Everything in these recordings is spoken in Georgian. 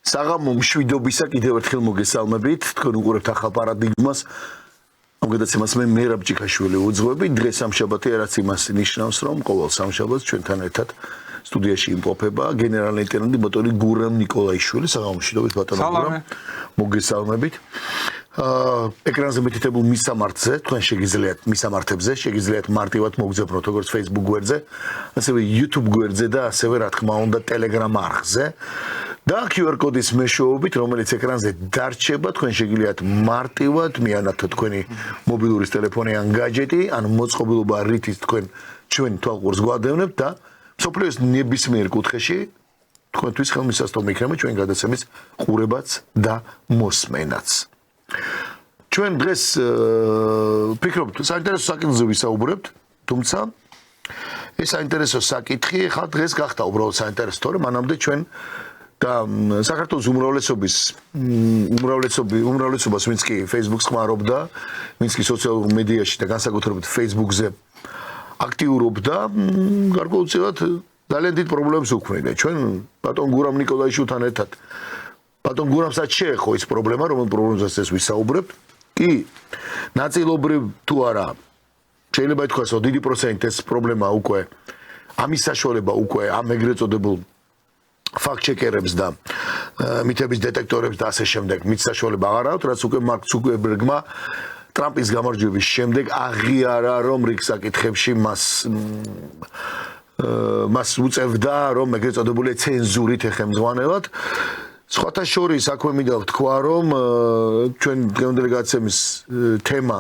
საღამო მშვიდობისა კიდევ ერთხელ მოგესალმებით თქვენ უყურებთ ახალ პარადიგმას ამ გადაცემას მე მერაბ ჭიქაშვილი უძღვები დღეს სამშაბათია რაც იმას ნიშნავს რომ ყოველ სამშაბათს ჩვენთან ერთად სტუდიაში იმყოფება გენერალ-ლეიტენანტი ბატონი გურამ ნიკოლაიშვილი საღამო მშვიდობით ბატონო გურამ მოგესალმებით ეკრანზე მითითებულ მისამართზე თქვენ შეგიძლიათ მისამართებზე შეგიძლიათ მარტივად მოგძებნოთ როგორც Facebook გვერდზე ასევე YouTube გვერდზე და ასევე რა თქმა უნდა Telegram არხზე და QR კოდის მეშვეობით, რომელიც ეკრანზე დარჩება, თქვენ შეგიძლიათ მარტივად მიანათოთ თქვენი მობილური ტელეფონი ან гаджеტი, ან მოწყობილობა რითიც თქვენ ჩვენ თვალყურს გვადევნებთ და სოფლიოს ნებისმიერ კუთხეში თქვენთვის ხელმისაწვდომი იქნება ჩვენ გადაცემის ყურებაც და მოსმენაც. ჩვენ დღეს ფიქრობთ, საინტერესო საკითხზე ვისაუბრებთ, თუმცა ეს საინტერესო საკითხი ხა დღეს გახდა უბრალოდ საინტერესო, თორემ მანამდე ჩვენ და საქართველოს უმრავლესობას ვინც კი Facebook-ს ხმარობდა, ვინც კი სოციალურ მედიაში და განსაკუთრებით Facebook-ზე აქტიურობდა, გარკვეულწილად ძალიან დიდ პრობლემებს უქმნიდა. ჩვენ ბატონ გურამ ნიკოლაიშვილთან ერთად ბატონ გურამსაც შეეხო ის პრობლემა, რომელ პრობლემაზეც ეს ვისაუბრებთ. კი, ნაწილობრივ თუ არა, შეიძლება ითქვას, რომ დიდი პროცენტი ეს პრობლემა უკვე ამის საშუალება უკვე ამ ეგრეთ წოდებულ ფაქტ-ჩეკერებს და მითების დეტექტორებს და ასე შემდეგ მით საშუალება აღარ აქვს, რაც უკვე მარკ ცუკერბერგმა ტრამპის გამარჯვების შემდეგ აღიარა, რომ რიგ საკითხებში მას უწევდა, რომ ეგრეთ წოდებული ცენზურით ეხემძღვანელად. სხვათა შორის აქვე მინდა ვთქვა, რომ ჩვენ დღევანდელი გადაცემის თემა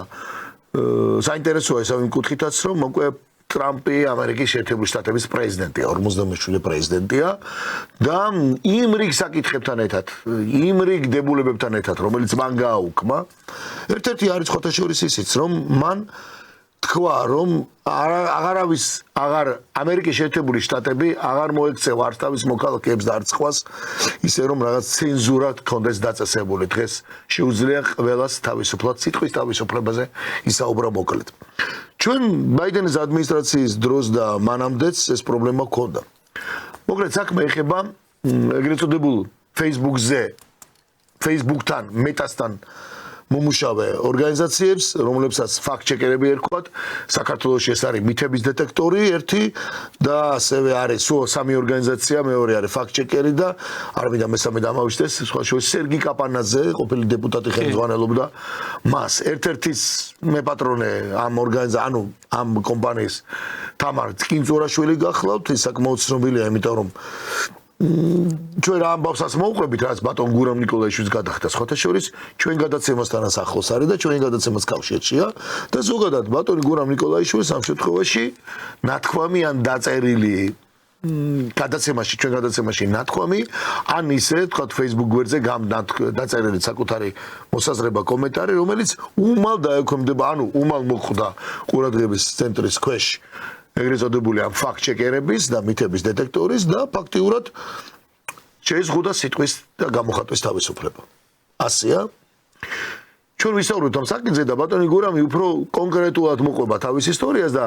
საინტერესოა ისევ იმ კუთხითაც, რომ უკვე ტრამპი ამერიკის შეერთებული შტატების პრეზიდენტია, 47 პრეზიდენტია და იმ რიგ საკითხებთან ერთად, იმ რიგ დებულებებთან ერთად, რომელიც მან გააუქმა, ერთ-ერთი არის სხვათა შორის ისიც, რომ მან თქვა, რომ აღარ ამერიკის შეერთებული შტატები აღარ მოექცევა არც თავის მოქალაქეებს და არც სხვას, ისე რომ რაღაც ცენზურა ქონდეს დაწესებული. დღეს შეუძლია ყველას თავისუფლად სიტყვის თავისუფლებაზე ისაუბრა მოკლედ. ჩვენ ბაიდენის ადმინისტრაციის დროს და მანამდეც ეს პრობლემა ჰქონდა. მოკლედ საქმე ეხება ეგრეთ წოდებულ Facebook-თან, Meta-სთან მომუშავე ორგანიზაციებს, რომლებსაც ფაქტ-ჩეკერები ერქვათ. საქართველოში ეს არის მითების დეტექტორი ერთი და ასევე არის სამი ორგანიზაცია, მეორე არის ფაქტ-ჩეკერი და არ მინდა მესამე დამავიწყდეს, სხვა შორის სერგი კაპანაძე, ყოფილი დეპუტატი ხელმძღვანელობდა მას. ერთ-ერთის მეპატრონე ამ ამ კომპანიის თამარ წკინწურაშვილი გახლავთ, ის საკმაოდ ცნობილია, იმიტომ რომ ჩვენ რა ამბავსაც მოვყვებით, რაც ბატონ გურამ ნიკოლაიშვილს გადახდა სხვათა შორის, ჩვენ გადაცემასთანაც ახლოს არის და ჩვენი გადაცემაც კავშირშია და ზოგადად ბატონი გურამ ნიკოლაიშვილს ამ შემთხვევაში ნათქვამი ან დაწერილი ჩვენ გადაცემაში ნათქვამი, ან ისე თქვათ Facebook გვერდზე დაწერილი საკუთარი მოსაზრება კომენტარი, რომელიც უმალ დაექვემდება, უმალ მოხვდა ყურადღების ცენტრის ქვეშ ეგრეთ წოდებული ამ ფაქტ-ჩეკერების და მითების დეტექტორის და ფაქტიურად შეიზღუდა სიტყვის და გამოხატვის თავისუფლება. ასეა. ჩვენ ვისაუბრებთ ამ საკითხზე და ბატონი გურამი უფრო კონკრეტულად მოყვება თავის ისტორიას და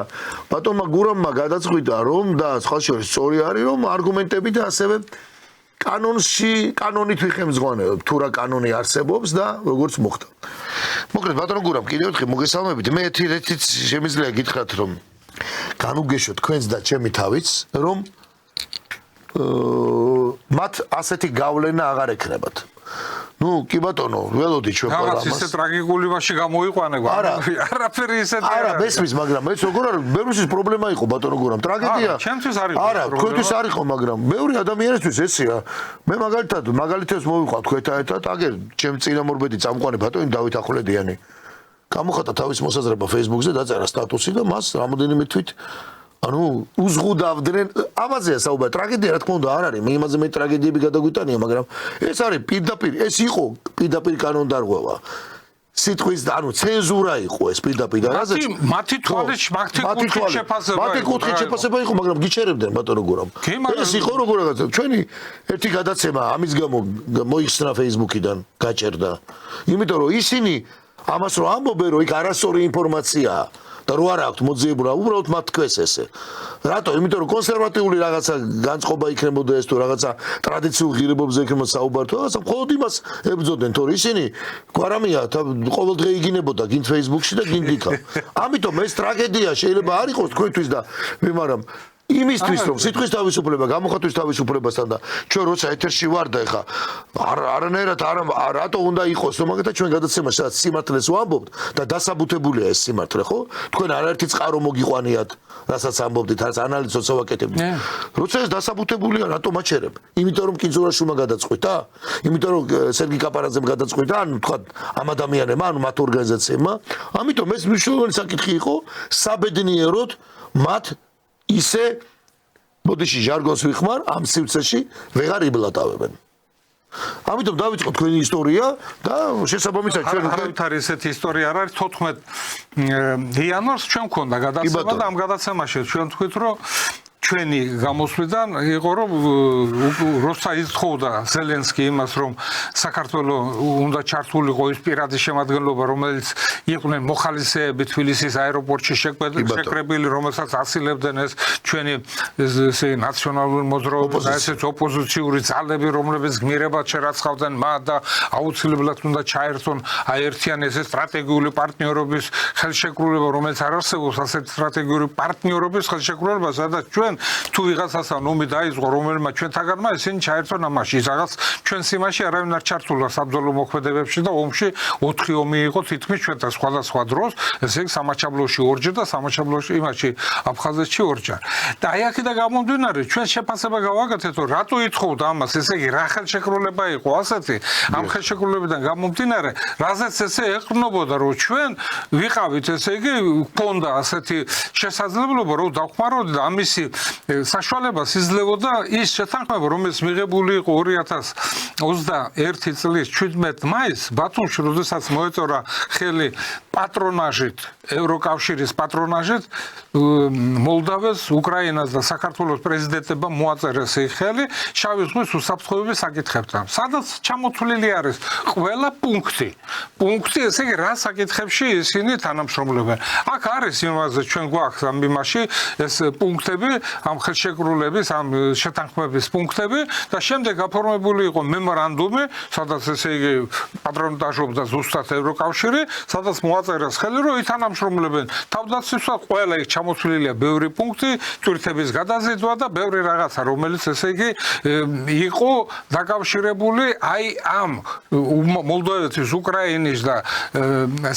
ბატონმა გურამმა გადაწყვიტა, რომ და სხვა შორის სწორი არის, რომ არგუმენტები და ასევე კანონით ვიხემძღვანელებ, თუ რა კანონი არსებობს და როგორც მოხდა. მოკლედ ბატონო გურამ, კიდევ ერთხელ მოგესალმებით. მე ერთით შემიძლია გითხრათ, რომ განუგეშოთ თქვენს და ჩემი თავიც, რომ მათ ასეთი გავლენა აღარ ექნებათ. კი ბატონო, ველოდი ჩვენ ყველა ამას. რაღაც ისე ტრაგიკული მასში გამოიყვანება. არაფერი ისეთი არა, მესმის, მაგრამ ეს როგორ არის? ბევრისთვის პრობლემა იყო ბატონო გურამ, ტრაგედია. ჩემთვის არის. არა, თქვენთვის არ იყო, მაგრამ ბევრი ადამიანისთვის ესეა. მე მაგალითებს მოვიყვანთ თქვენთან ერთად, აგერ ჩემ წინამორბედი წამყვანი ბატონი დავით ახვლედიანი. გამოხატა თავის მოსაზრება Facebook-ზე, დაწერა სტატუსი და მას რამოდენიმე თვით უზღუდავდნენ. ამაზეა საუბარი. ტრაგედია რა თქმა უნდა არ არის. მე იმაზე მე ტრაგედიები გადაგვიტანია, მაგრამ ეს არის ეს იყო პირდაპირ კანონდარღვევა. სიტყვის ცენზურა იყო ეს პირდაპირ და რაზეც მათი კუთხით შეფასება იყო, მაგრამ გიჩერებდნენ ბატონო გურამ. ეს იყო როგორ რაღაცა. ჩვენი ერთი გადაცემა ამის გამო მოიხსნა Facebook-იდან, გაჭერდა. იმიტომ რომ ისინი ამას რო ამბობენ, რომ იქ არასწორი ინფორმაციაა. და რო არა აქვთ მოძიებულა, უბრალოდ მათ თქვეს ესე. რატო? იმიტომ რომ კონსერვატიული რაღაცა განწყობა იქნებოდა ეს თუ რაღაცა ტრადიციულ ღირებებზე იქნებოდა საუბარი თუ რაღაცა მხოლოდ იმას ებრძოდნენ, თორე ისინი გვარამია ყოველდღე იგინებოდა გინ Facebook-ში და გინ იქა. ამიტომ ეს ტრაგედია შეიძლება არ იყოს თქვენთვის და მაგრამ იმისთვის რომ სიტყვის თავისუფლება, გამოხატვის თავისუფლებასთან და ჩვენ როცა ეთერში ვარ და ეხა არანაირად რატო უნდა იყოს რომ მაგათა ჩვენ გადაცემა სადაც სიმართლეს ვამბობთ და დასაბუთებულია ეს სიმართლე, ხო? თქვენ არაერთი წყარო მოგიყვანიათ, რასაც ამბობდით, რაც ანალიზს ვაკეთებდით. როცა ეს დასაბუთებულია, რატო მაჩერებ? იმიტომ რომ კინძურაშვილმა გადაწყვიტა? იმიტომ რომ სერგი კაპარაძემ გადაწყვიტა, ან თქვა ამ ადამიანებმა, ან მათ ორგანიზაციებმა? ამიტომ ეს მნიშვნელოვანი საკითხი იყო საბედნიეროდ მათ ისე ბოდიში ჟარგონს ვიხმარ ამ სივრცეში ვეღარ იბლატავებენ. ამიტომ დავიწყოთ თქვენი ისტორია და შესაბამისად ჩვენ არავითარი ესეთი ისტორია არ არის 14 იანვარს ჩვენ მქონდა გადაცემა და ამ გადაცემაში ჩვენ თქვით რომ ჩვენი გამოსვლიდან იყო რომ როცა ითხოვდა ზელენსკი იმას რომ საქართველოს უნდა ჩართულიყო ის პირადი შემადგენლობა რომელიც იყვნენ მოხალისეები თბილისის აეროპორტში შეკრებილი რომელსაც ასილებდნენ ეს ჩვენი ესე ნაციონალური მოძრაობა და ესეც ოპოზიციური ძალები რომლებიც გმირებად შერაცხავდნენ მათ და აუცილებლად უნდა ჩაერთონ აერთიან ესე სტრატეგიული პარტნიორობის ხელშეკრულება რომელიც არ არსებობს ასეთ სტრატეგიული პარტნიორობის ხელშეკრულება სადაც ჩვენ თუ ვიღაცასთან ომი დაიწყო რომელმა ჩვენთაგანმა ისინი ჩაერთონ ამაში რაღაც ჩვენ სიმაში არავინ არ ჩართულა საბრძოლო მოქმედებებში და ომში 4 ომი იყო თითქმის ჩვენთან სხვადასხვა დროს ესე იგი სამაჩაბლოში ორჯერ და სამაჩაბლოში იმაში აფხაზეთში ორჯერ და აი აქედან გამომდინარე ჩვენ შეფასება გავაკეთეთ რომ რატო ითხოვდა ამას ესე იგი რა ხელშეკრულება იყო ასეთი ამ ხელშეკრულებიდან გამომდინარე რაზეც ესე ეყრდნობოდა რომ ჩვენ ვიყავით ესე იგი გქონდა ასეთი შესაძლებლობა რომ დავხმაროთ და ამისი საშუალებას იძლეოდა ის შეთანხმება რომელიც მიღებული იყო 2021 წლის 17 მაისს ბათუმში როდესაც მოეწორა ხელი პატრონაჟით ევროკავშირის პატრონაჟით მოლდავას უკრაინას და საქართველოს პრეზიდენტებმა მოაწერეს ეს ხელი შავი ზღვის უსაფრთხოების საკითხებთან სადაც ჩამოთვლილი არის ყველა პუნქტი ესე იგი რა საკითხებში ისინი თანამშრომლობენ აქ არის იმაზე ჩვენ გვაქვს ამ იმაში ეს პუნქტები ამ ხელშეკრულების ამ შეთანხმების პუნქტები და შემდეგ გაფორმებული იყო მემორანდუმი სადაც ესე იგი პატრონაჟობდა ზუსტად ევროკავშირი სადაც მოაწერეს ხელი რომ ითანამშრომლებენ თავდაცვისას ყველა ის ჩამოთვლილია ბევრი პუნქტი თურქეთის გადაზიდვა და ბევრი რაღაცა რომელიც ესე იგი იყო დაკავშირებული აი ამ მოლდოვეთის უკრაინის და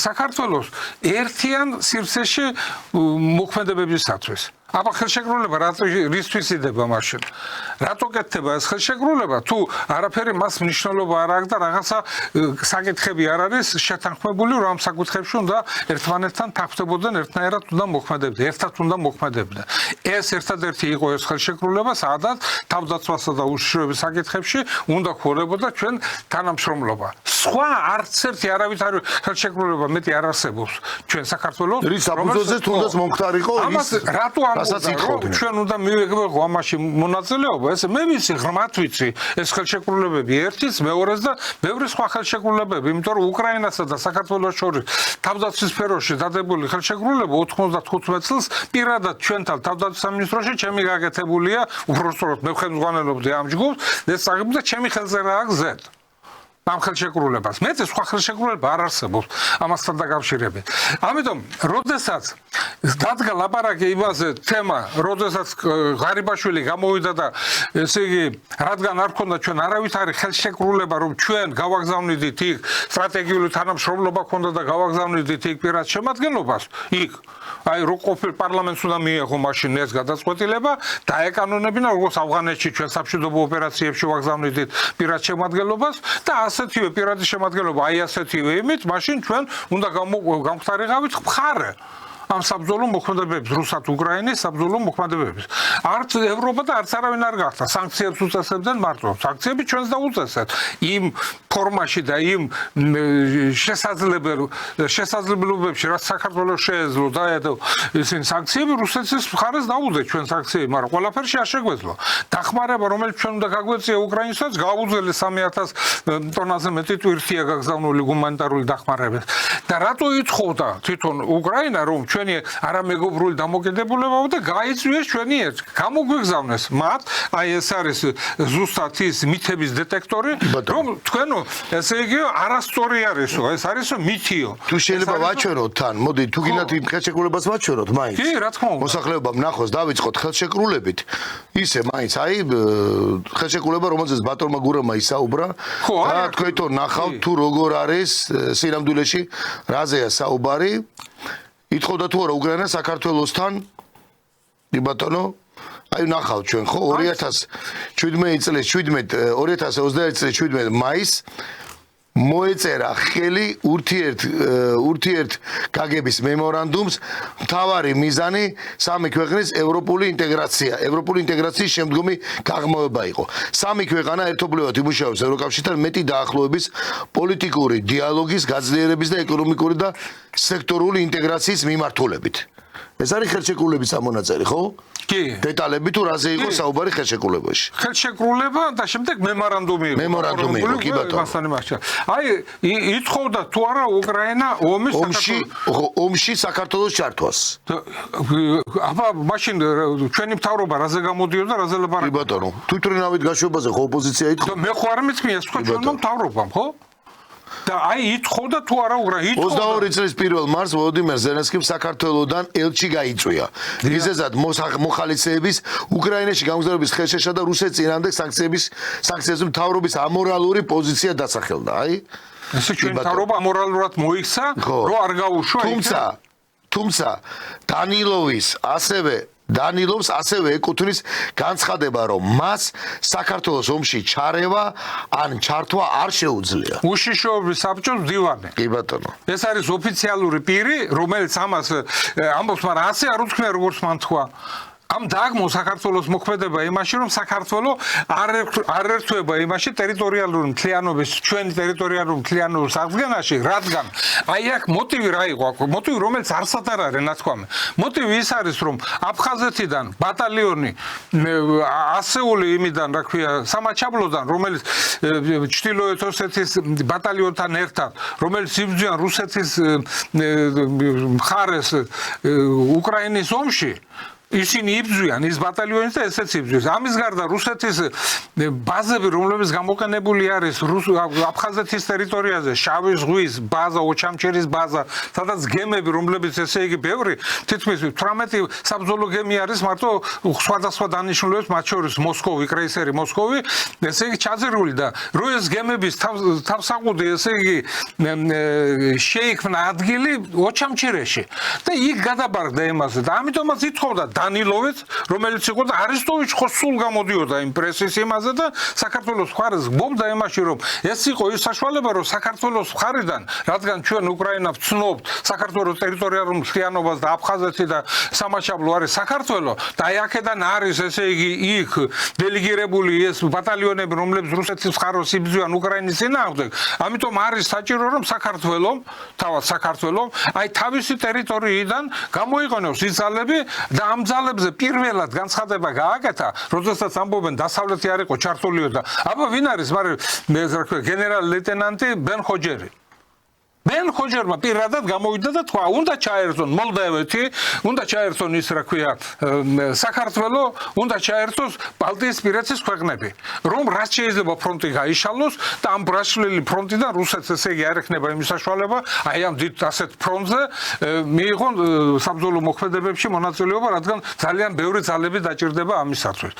საქართველოს ერთიან სივრცეში მოქმედებებისათვის აბა ხელშეკრულება რისთვის იდება მაშინ? რატო კეთდება ეს ხელშეკრულება? თუ არაფერი მას მნიშვნელობა არ აქვს და რაღაცა საკითხები არ არის შეთანხმებული, რომ ამ საკითხებში უნდა ერთმანეთთან თანხმდებოდნენ, ერთნაირად უნდა მოქმედებდნენ, ერთად უნდა მოქმედებდნენ. ეს ერთადერთი იყო ეს ხელშეკრულება, სადაც თავდაცვასა და უშიშროების საკითხებში უნდა ქონებოდა ჩვენ თანამშრომლობა. სხვა არც ერთი არავითარი ხელშეკრულება მეტი არ არსებობს ჩვენ საქართველოს. რის აბუზოზე თუნდაც მომხდარიყო ის რატო ჩვენ უნდა მივიღებო ამაში მონაწილეობა ესე მე ვიცი ღრმად ვიცი ეს ხელშეკრულებები ერთის მეორეს და ბევრი სხვა ხელშეკრულებები იმიტომ რომ უკრაინასა და საქართველოს შორის თავდაცვის სფეროში დადებული ხელშეკრულება 95 წელს პირადად ჩვენთან თავდაცვის სამინისტროში ჩემი გაკეთებულია უბრალოდ მე ხელმძღვანელობდი ამ ჯგუფს ეს საღები და ჩემი ხელზე რა გზეთ ამ ხელშეკრულებას. მეც სხვა ხელშეკრულება არ არსებობს ამასთან დაკავშირებით. ამიტომ, როდესაც დადგა ლაპარაკი იმაზე თემა, როდესაც ღარიბაშვილი გამოვიდა და ესე იგი, რადგან არ ქონდა ჩვენ არავითარი ხელშეკრულება, რომ ჩვენ გავაგზავნიდით იქ სტრატეგიული თანამშრომლობა ქონდა და გავაგზავნიდით იქ პირად შემადგენლობას, იქ აი რო ყოფილ პარლამენტს უნდა მიიღო მაშინ ეს გადაწყვეტილება და ეკანონებინა როგორც ავღანეთში ჩვენ სამშვიდობო ოპერაციებში ვაგზავნიდით პირად შემადგენლობას და ასეთივე პირადი შემადგენლობა აი ასეთივე იმით მაშინ ჩვენ უნდა გამختارიყავით მხარე ამ საბრძოლო მოქმედებებს რუსეთ-უკრაინის საბრძოლო მოქმედებებს არც ევროპა და არც არავინ არ გახდა სანქციებს უწესებდნენ მარტო სანქციები ჩვენს დაუწესეთ იმ ფორმაში და იმ შესაძლებლობებში რაც საქართველოს შეეძლო დაედო ისინი სანქციები რუსეთის მხარეს დაუძე ჩვენ სანქციები მაგრამ ყველაფერში არ შეგვეძლო დახმარება რომელიც ჩვენ უნდა გაგვეწია უკრაინასაც გაუძლეს 3000 ტონაზე მეტი ტვირთია გაგზავნული გუმანიტარული დახმარებით და რატო ითხოვდა თვითონ უკრაინა რომ ჩვენი არამეგობრული დამოკიდებულება და გაიწვიეს ჩვენი გამოგვიგზავნეს მათ აი ეს არის ზუსტად ის მითების დეტექტორი რომ თქვენო ესე იგი არასწორი არისო ეს არისო მითიო თუ შეიძლება ვაჩვენოთ თან მოდი თუ გინდათ იმ ხელშეკრულებას ვაჩვენოთ მაინც კი რა თქმა უნდა მოსახლეობამ ნახოს დავიწყოთ ხელშეკრულებით ისე მაინც აი ხელშეკრულება რომელზეც ბატონმა გურამმა ისაუბრა და თქვენთო ნახავთ თუ როგორ არის სინამდვილეში რაზეა საუბარი ითხოვდა თუ არა უკრაინა საქართველოსთან კი ბატონო აი ნახავთ ჩვენ ხო 2017 წლის 2021 წლის 17 მაისს მოეწერა ხელი ურთიერთ გაგების მემორანდუმს მთავარი მიზანი სამი ქვეყნის ევროპული ინტეგრაციის შემდგომი გაღრმავება იყო სამი ქვეყანა ერთობლივად იმუშავებს ევროკავშირთან მეტი დაახლოების პოლიტიკური დიალოგის გაძლიერების და ეკონომიკური და სექტორული ინტეგრაციის მიმართულებით ეს არის ხელშეკრულების ამონაწერი ხო? კი. დეტალები თუ რაზე იყო საუბარი ხელშეკრულებაში? ხელშეკრულება და შემდეგ მემორანდუმი იყო. მემორანდუმი იყო, კი ბატონო. აი, ითხოვდა თუ არა უკრაინა ომში საქართველოს ჩართვას. აბა, მაშინ ჩვენი მთავრობა რაზე გამოდიოდა, რაზე ლაპარაკობდა? კი ბატონო. თვითმფრინავით გაშვებაზე ხო ოპოზიცია ითხოვდა? მე ხო არ მიცმია, სხვა ჩვენმა მთავრობამ, ხო? და აი ითხოვდა თუ არა უკრაინა 22 წლის 1 მარტს ვოლოდიმერ ზელენსკიმ საქართველოსდან ელჩი გაიწვია. მიზეზად მოხალისეების უკრაინაში გამგზავრების ხელშეშა და რუსეთის წინააღმდეგ სანქციების მთავრობის ამორალური პოზიცია დასახელდა. აი ესე ჩვენი მთავრობა ამორალურად მოიქცა, რომ არ გაუშვა. თუმცა დანილოვს ასევე ეკუთვნის განცხადება, რომ მას საქართველოს ომში ჩარევა ან ჩართვა არ შეუძლია. უშიშროების საბჭოს მდივანი. კი ბატონო. ეს არის ოფიციალური პირი, რომელიც ამას ამბობს, მაგრამ ასე არ უთქმია, როგორც მან თქვა. ამ დაგმო საქართველოს მოქმედება იმაში, რომ საქართველოს არ ერთვება იმაში ტერიტორიალური მთლიანობის, ჩვენი ტერიტორიალური მთლიანობის აღდგენაში, რადგან აი აქ მოტივი რა იყო, მოტივი რომელიც არსად არ არის ნათქვამი. მოტივი ის არის, რომ აფხაზეთიდან ბატალიონი ასეული იმიდან, რა ქვია, სამაჩაბლოდან, რომელიც ჩრდილოეთ ოსეთის ბატალიონთან ერთად, რომელიც იბრძვიან რუსეთის მხარეს უკრაინის ომში ისინი იბრძვიან ის ბატალიონი და ესეც იბრძვის. ამის გარდა რუსეთის ბაზები, რომლებიც გამოყენებული არის აფხაზეთის ტერიტორიაზე, შავი ზღვის ბაზა, ოჩამჩერის ბაზა, სადაც გემები, რომლებიც ესე იგი ბევრი, თითქმის 18 საბრძოლო გემი არის მარტო სხვადასხვა დანიშნულებას, მათ შორის მოსკოვი, კრეისერი მოსკოვი, ესე იგი ჩაძირული და რო ეს გემების თავსაყუდი ესე იგი შეიქმნა ადგილი ოჩამჩერეში და იქ გადაბარგდა იმაზე და ამიტომაც ითხოვდა დანილოვიც, რომელიც იყო და არესტოვიჩ ხო სულ გამოდიოდა იმ პრესის იმაზე და საქართველოს მხარეს გბობდა იმაში, რომ ეს იყო ის საშუალება, რომ საქართველოს მხარიდან, რადგან ჩვენ უკრაინა ვცნობთ საქართველოს ტერიტორიალურ მთლიანობას და აფხაზეთი და სამაჩაბლო არის საქართველოს და აი აქედან არის ესე იგი იქ დელეგირებული ეს ბატალიონები, რომლებიც რუსეთის მხარეს იბრძვიან უკრაინის წინააღმდეგ, ამიტომ არის საჭირო, რომ საქართველოს აი თავისი ტერიტორიიდან გამოიყენოს ის ძალები და ამ ძალებზე პირველად განცხადება გააკეთა, როდესაც ამბობენ დასავლეთი არ იყო ჩართულიო და აბა ვინ არის, მაგრამ მე რა ქვია, გენერალ-ლეიტენანტი ბენ ხოჯერი. ბენ ხოჯერმა პირადად გამოვიდა და თქვა, უნდა ჩაერთონ მოლდოვეთი, უნდა ჩაერთონ ის რა ქვია, საქართველოს, უნდა ჩაერთოს ბალტიისპირეთის ქვეყნები, რომ რაც შეიძლება ფრონტი გაიშალოს და ამ ბრაშლილი ფრონტიდან რუსეთს ესე იგი არ ექნება იმის საშუალება, აი ამ დიდ ასეთ ფრონტზე მიიღონ საბრძოლო მოქმედებებში მონაწილეობა, რადგან ძალიან ბევრი ძალები დაჭირდება ამისათვის.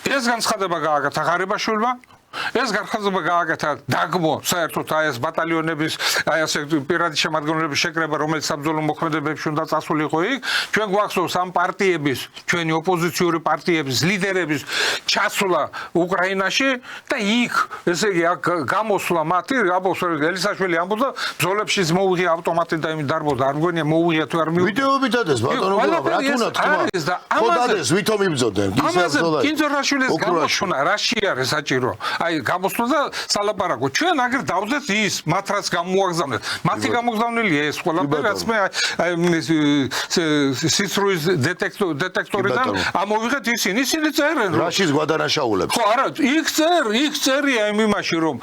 ეს განცხადება გააკეთა ღარიბაშვილმა ეს განცხადება გააკეთა დაგმო საერთოდ აი ეს ბატალიონების აი ასე პირადი შემადგენლობის შეკრება, რომელიც საბრძოლო მოქმედებებში უნდა წასულიყო იქ, ჩვენ გვახსოვს ამ პარტიების, ჩვენი ოპოზიციური პარტიების ლიდერების ჩასვლა უკრაინაში და იქ ესე იგი გამოსვლა მათი, ელისაშვილი ამბობდა, ბრძოლებში მოუღია ავტომატი და იმით დარბოდა, არ მგონია მოუღია თუ არ მიუღია. ვიდეოები დადეს ბატონო, რა თქმა უნდა. ხო დადეს, ვითომ იბრძოდნენ? ამაზე კინძორაშვილის გამოჩვენა რაში არის საჭირო? აი გამოსვლა და სალაპარაკო. ჩვენ აგერ დავზეთ ის, მათ რაც გამოაგზავნეთ. მათი გამოგზავნილია ეს ყველაფერი, რაც მე სისხლის დეტექტორიდან ამოვიღეთ ისინი წერენ. რაშიც გვადანაშაულებს. ხო, არა, იქ წერია იმ იმაში, რომ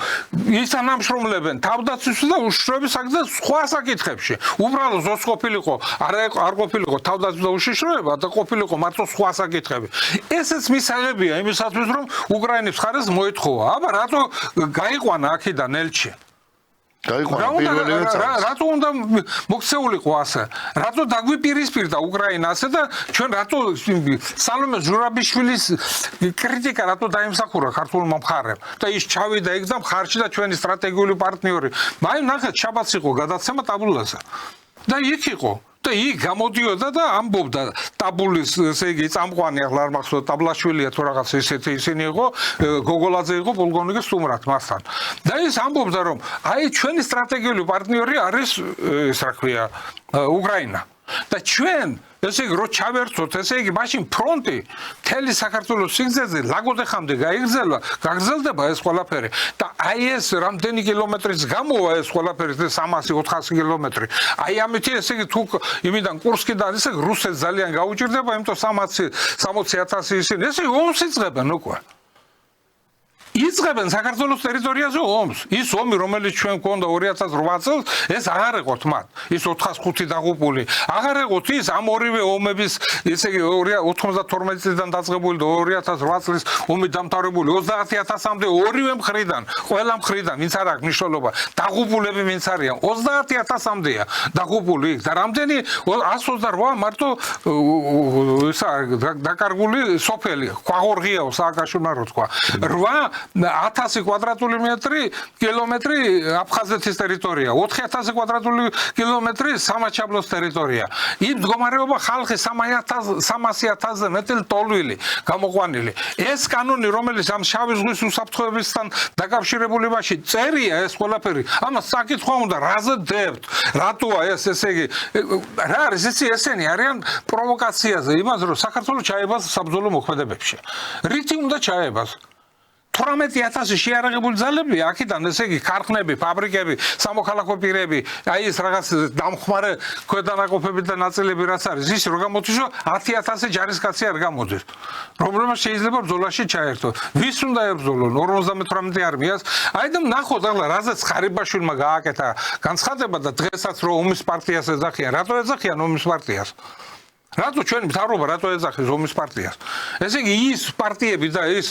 ის თანამშრომლებენ თავდაცვის და უშიშროების საკითხზე სხვა საკითხებში. უბრალოდ ზოს ყოფილიყო, არ ყოფილიყო თავდაცვის და უშიშროება და ყოფილიყო მარტო სხვა საკითხები. ესეც მისაღებია იმისათვის, რომ უკრაინის მხარეს მოეთხოვა. აბა რატო გაიყვანა აქედან ელჩი? რატო უნდა მოქცეულიყო ასე? რატო დაგვიპირისპირდა უკრაინა ასე და ჩვენ რატო სალომე ჟურაბიშვილის კრიტიკა რატო დაიმსახურა ქართულმა მხარემ? და ის ჩავიდა იქ და მხარში და ჩვენი სტრატეგიული პარტნიორი. მაინც ნახეთ შაბათს იყო გადაცემა ტაბულაზე. და იქ იყო. და იქ გამოდიოდა და ამბობდა ტაბულის, ესე იგი, წამყვანი ახლა არ მახსოვს ტაბლაშვილია თუ რაღაც ისინი იყო, გოგოლაძე იყო პოლკოვნიკი სტუმრად მასთან. და ის ამბობდა, რომ აი ჩვენი სტრატეგიული პარტნიორი არის, ეს რა ქვია, უკრაინა. და ჩვენ ესე იგი რო ჩავერთოთ, ესე იგი მაშინ ფრონტი მთელი საქართველოს სიგრძეზე ლაგოდეხამდე გაგრძელდება ეს ყველაფერი და აი ეს რამდენი კილომეტრის გამოვა ეს ყველაფერი 300-400 კილომეტრი. აი ამით ესე იგი თუ იმიდან კურსკიდან ესე რუსეთს ძალიან გაუჭირდება, იმიტომ 60,000 ისინი ესე ომს იწყებენ უკვე. იწყებენ საქართველოს ტერიტორიაზე ომს. ის ომი, რომელიც ჩვენ გვქონდა 2008 წელს, ეს აღარ ეყოთ მათ. ის 405 დაღუპული. აღარ ეყოთ ის ამ ორივე ომების, ესე იგი 92 წლიდან დაწყებული და 2008 წლის ომი დამთავრებული 30,000-მდე ორივე მხრიდან, ყველა მხრიდან, ვინც არ აქვს მნიშვნელობა, დაღუპულები ვინც არიან, 30,000-მდეა დაღუპული იქ და რამდენი 128 მარტო დაკარგული სოფელი, ქვაღორღიაო სააკაშვილმა რო თქვა. 8,000 კვადრატული კილომეტრი აფხაზეთის ტერიტორია, 4,000 კვადრატული კილომეტრი სამაჩაბლოს ტერიტორია. იმ მდგომარეობა ხალხი 300,000-ზე მეტი ტოლვილი გამოყვანილი. ეს კანონი, რომელიც ამ შავი ზღვის უსაფრთხოებასთან დაკავშირებულებაში წერია ეს ყველაფერი, ამას საკითხვა უნდა რაზე დებთ, რატოა ეს ესე იგი რა არის ესენი არიან პროვოკაციაზე, იმას რომ საქართველოს ჩაებას საბრძოლო მოქმედებებში. რითი უნდა ჩაებას? 18,000 შეიარაღებული ძალები აქედან ესე იგი ქარხნები, ფაბრიკები, სამოქალაქო პირები, აი ეს რაღაც დამხმარე ქვედანაყოფები და ნაწილები რაც არის, ის რო გამოდის, 10,000 ჯარისკაცი არ გამოდის. პრობლემა შეიძლება ბრძოლაში ჩაერთო. ვის უნდა ებრძოლონ 58 არმიას? აი და ნახოთ ახლა რაზეც ხარიბაშვილმა გააკეთა განცხადება და დღესაც რო ომის პარტიას ეძახიან, რატო ეძახიან ომის პარტიას? რატო ჩვენი მთავრობა რატო ეძახის ომის პარტიას? ესე იგი ის პარტიები და ის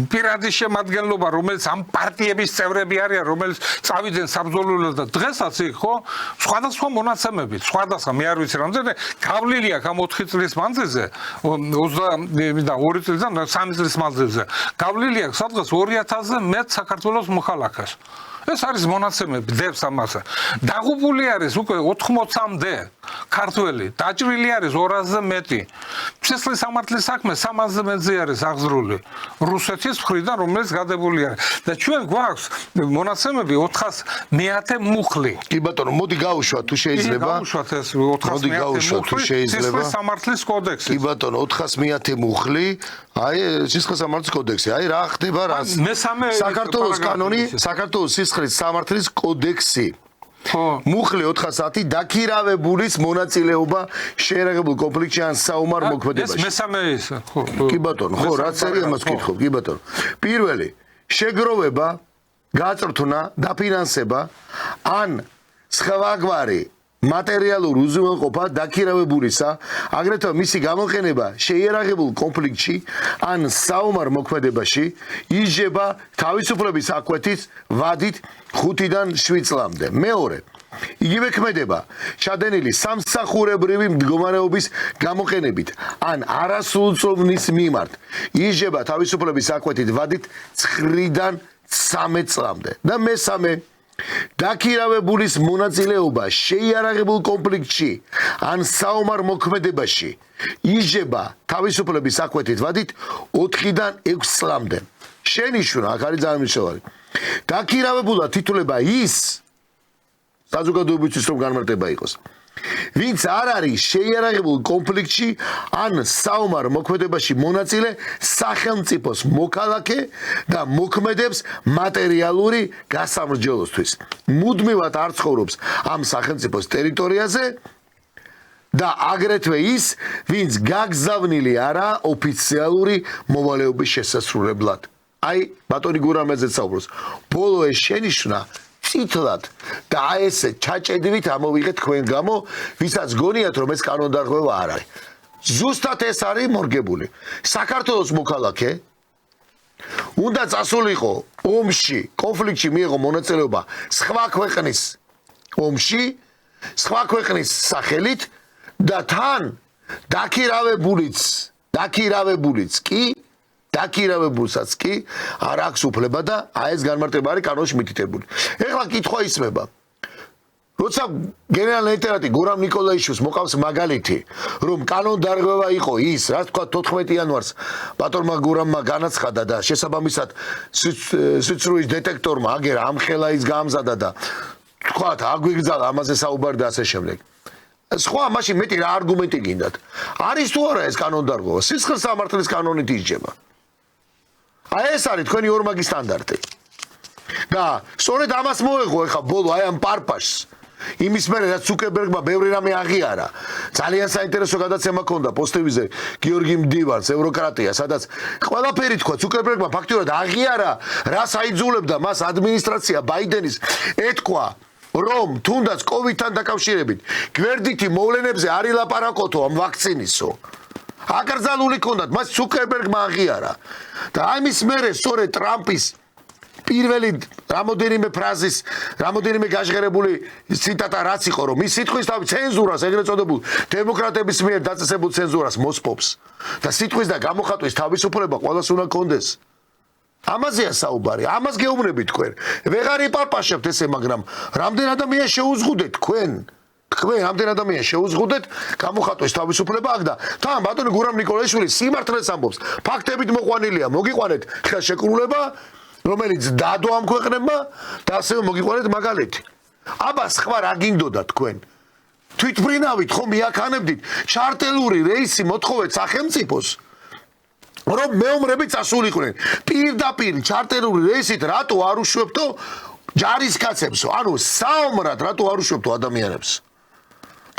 პირადი შემადგენლობა, რომელიც ამ პარტიების წევრები არიან, რომელიც წავიდნენ საბრძოლველად და დღესაც იქ ხო, სხვადასხვა მონაცემებით, სხვადასხვა მე არ ვიცი რამდენი გავლილი აქვს ამ 4 წლის მანძილზე, 22 წლიდან 3 წლის მანძილზე. გავლილი აქვს სადღაც 2,000-ზე მეტ საქართველოს მოქალაქეს. ეს არის მონაცემები დებს ამასა. დაღუპული არის უკვე 80-მდე ქართველი, დაჭრილი არის 200-ზე მეტი. სისხლის სამართლის საქმე 300-ზე მეტზე არის აღზრული. რუსეთის მხრიდან, რომელიც გადებული არის. და ჩვენ გვაქვს მონაცემები 400 მუხლი. კი ბატონო, მოდი გავუშვათ თუ შეიძლება. გავუშვათ ეს 400 მუხლი სისხლის სამართლის კოდექსი. კი ბატონო, 400 მუხლი, აი სისხლის სამართლის კოდექსი. აი რა ხდება რა? საქართველოს კანონი, საქართველოს სისხლის სამართლის კოდექსი. მუხლი 410 დაქირავებულის მონაწილეობა შეერაღებულ კონფლიქტში ან საომარ მოქმედებაში. ეს მესამე ის, ხო. კი ბატონო, ხო, რა წერია მას ვკითხავ, კი ბატონო. პირველი, შეგროვება, გაწრთნა, დაფინანსება ან სხვაგვარი მატერიალურ უზრუნველყოფა დაქირავებულისა, აგრეთვე მისი გამოყენება შეიარაღებულ კონფლიქტში ან საომარ მოქმედებაში ისჯება თავისუფლების აკვეთის ვადით 5-დან 7 წლამდე. მეორე, იგივე ქმედება ჩადენილი სამსახურებრივი მდგომარეობის გამოყენებით ან არასრულწლოვნის მიმართ ისჯება თავისუფლების აკვეთით ვადით 9-დან 13 წლამდე. და მესამე, დაქირავებულის მონაწილეობა შეიარაღებულ კონფლიქტში ან საომარ მოქმედებაში ისჯება თავისუფლების აკვეთით ვადით 4-დან 6 წლამდე. შენიშვნა, აქ არის ძალიან მნიშვნელოვანი. დაქირავებულად თითულება ის საზოგადოებისთვის რომ განმარტება იყოს. ვინც არ არის შეიარაღებულ კონფლიქტში ან საომარ მოქმედებაში მონაწილე სახელმწიფოს მოქალაქე და მოქმედებს მატერიალური გასამრჯელოსთვის. მუდმივად არ ცხოვრობს ამ სახელმწიფოს ტერიტორიაზე და აგრეთვე ის, ვინც გაგზავნილი არაა ოფიციალური მოვალეობის შესასრულებლად. აი, ბატონი გურამაძეც საუბრობს. ბოლო ეს შენიშვნა წითლად და აი ესე ჩაჭედვით ამოვიღეთ თქვენ გამო, ვისაც გონიათ რომ ეს კანონდარღვევა არ არის. ზუსტად ეს არის მორგებული. საქართველოს მოქალაქე უნდა წასულიყო ომში, კონფლიქტში მიიღო მონაწილეობა სხვა ქვეყნის ომში, სხვა ქვეყნის სახელით და თან დაქირავებულიც კი არ აქვს უფლება და აი ეს განმარტება არის კანონში მითითებული. ეხლა კითხვა ისმება. როცა გენერალ-ლეიტენანტი გურამ ნიკოლაიშვილს მოყავს მაგალითი, რომ კანონდარღვევა იყო ის, რაც თქვა 14 იანვარს ბატონმა გურამმა განაცხადა და შესაბამისად სიცრუის დეტექტორმა აგერ ამხელა ის გაამზადა და თქვა აგვიგზავნა ამაზე საუბარი და ასე შემდეგ. სხვა მაშინ მეტი რა არგუმენტი გინდათ? არის თუ არა ეს კანონდარღვევა? სისხლის სამართლის კანონით ისჯება. აი ეს არის თქვენი ორმაგი სტანდარტი. და სწორედ ამას მოეღო ეხა ბოლო აი ამ პარპაშს. იმის მერე რაც ცუკერბერგმა ბევრი რამე აღიარა. ძალიან საინტერესო გადაცემა ჰქონდა პოსტივიზე გიორგი მდივანს ევროკრატია, სადაც ყველაფერი თქვა ცუკერბერგმა ფაქტიურად აღიარა, რას აიძულებდა მას ადმინისტრაცია ბაიდენის ეთქვა რომ თუნდაც კოვიდთან დაკავშირებით გვერდითი მოვლენებზე არ ილაპარაკოთო ამ ვაქცინისო. აკრძალული ჰქონდათ, მას ცუკერბერგმა აღიარა. და ამის მერე სწორედ ტრამპის პირველი რამოდენიმე ფრაზის, რამოდენიმე გაჟღერებული ციტატა რაც იყო, რომ ის სიტყვის თავი ცენზურას, ეგრეთ წოდებულ დემოკრატების მიერ დაწესებულ ცენზურას მოსპობს და სიტყვის და გამოხატვის თავისუფლება ყველას უნდა ჰქონდეს. ამაზეა საუბარი, ამას გეუბნებით თქვენ. ვეღარ იპარპაშებთ ესე, მაგრამ რამდენ ადამიანს შეუზღუდეთ თქვენ? თქვენ რამდენ ადამიანს შეუზღუდეთ გამოხატვის თავისუფლება აქ და თან ბატონი გურამ ნიკოლაიშვილი სიმართლეს ამბობს. ფაქტებით მოყვანილია, მოგიყვანეთ ხელშეკრულება, რომელიც დადო ამ ქვეყნებმა და ასევე მოგიყვანეთ მაგალითი. აბა სხვა რა გინდოდა თქვენ? თვითმფრინავით ხომ მიაქანებდით ჩარტელური რეისი მოთხოვეთ სახელმწიფოს რომ მეომრები წასულიყვნენ. პირდაპირ ჩარტელური რეისით რატო არ უშვებთო ჯარისკაცებსო? ანუ საომრად რატო არ უშვებთო ადამიანებს?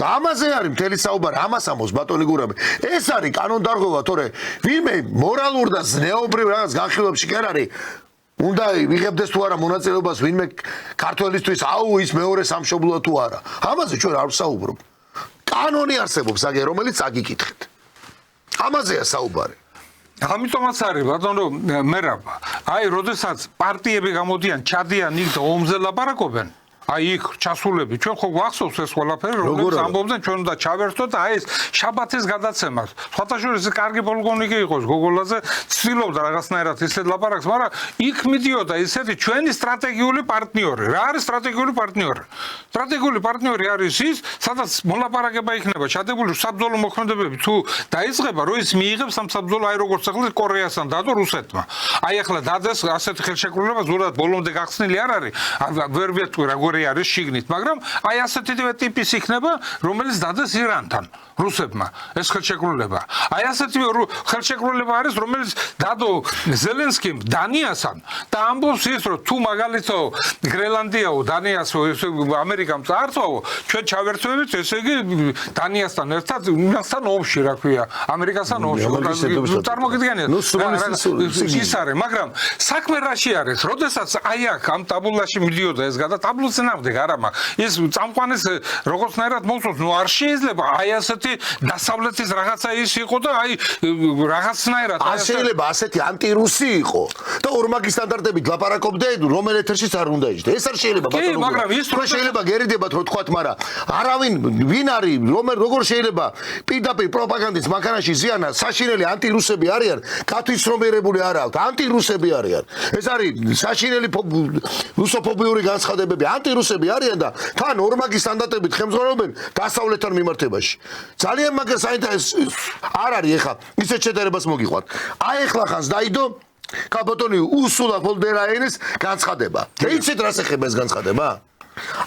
და ამაზე არის მთელი საუბარი, ამას ამბობს ბატონი გურამი. ეს არის კანონდარღვევა, თორე ვინმე მორალურ და ზნეობრივ რაღაც განხილვებში კი არ არის. უნდა ვიღებდეს თუ არა მონაწილეობას ვინმე ქართველისთვის, აუ ის მეორე სამშობლოა თუ არა. ამაზე ჩვენ არ ვსაუბრობ. კანონი არსებობს აგერ, რომელიც აგიკითხეთ. ამაზეა საუბარი. ამიტომაც არის ბატონო მერაბა. აი, როდესაც პარტიები გამოდიან, ჩადიან იქ და ომზე ლაპარაკობენ, აი იქ ჩასულები, ჩვენ ხო გვახსოვს ეს ყველაფერი, როგორც ამბობდნენ, ჩვენ უნდა ჩავერთოთ აი ეს შაბათის გადაცემას. სხვათაშორის ეს კარგი პოლკოვნიკი იყოს გოგოლაძე, ცდილობდა რაღაცნაირად ისეთ ლაპარაკს, მაგრამ იქ მიდიოდა ისეთი ჩვენი სტრატეგიული პარტნიორი. რა არის სტრატეგიული პარტნიორი? სტრატეგიული პარტნიორი არის ის, სადაც მოლაპარაკება იქნება ჩადებული საბრძოლო მოქმედებები თუ დაიწყება, რომ ის მიიღებს ამ საბრძოლო აი როგორც ახლა კორეასთან დადო რუსეთმა. აი ახლა დადეს ასეთი ხელშეკრულება, ზუსტად ბოლომდე გახსნილი არ არის. ვერ ვეთქვი როგორი არის შიგნით, მაგრამ აი ასეთივე ტიპის იქნება, რომელიც დადეს ირანთან, რუსებმა ეს ხელშეკრულება. აი ასეთივე ხელშეკრულება არის, რომელიც დადო ზელენსკიმ დანიასთან და ამბობს ის, რომ თუ მაგალითო გრენლანდიაო, დანიასო, ამერიკამ წაართვაო, ჩვენ ჩავერთვებით, ესე იგი დანიასთან ერთად, იმასთან ომში, რა ქვია, ამერიკასთან ომში. წარმოგიდგენიათ? ის არის, მაგრამ საქმე რაში არის? როდესაც აი აქ ამ ტაბულაში მიდიოდა ეს ტაბლუს წინააღმდეგ არა მაქვს. ის წამყვანის როგორცნაირად მოსწონს, ნუ არ შეიძლება აი ასეთი დასავლეთის რაღაცა ის იყო და აი რაღაცნაირად არ შეიძლება ასეთი ანტირუსი იყო და ორმაგი სტანდარტებით ლაპარაკობდა, რომელ ეთერშიც არ უნდა იჯდა. ეს არ შეიძლება ბატონო. კი, მაგრამ ის რო შეიძლება გერიდებათ რო თქვათ, მაგრამ არავინ ვინ არის, როგორ შეიძლება პირდაპირ პროპაგანდის მანქანაში ზიანა საშინელი ანტირუსები არიან, გათვითცნობიერებული არა აქვთ, ანტირუსები არიან. ეს არის საშინელი რუსოფობიური განცხადებები, ანტირუსები არიან და თან ორმაგი სტანდარტებით ხელმძღვანელობენ დასავლეთთან მიმართებაში. ძალიან მაგას საინტერესო არ არის ეხლა ისეთ შედარებას მოგიყვანთ. აი ეხლა ხანს დაიდო კაბოტონი უსულა ფოლდერაინის განცხადება. იცით რას ეხება ეს განცხადება?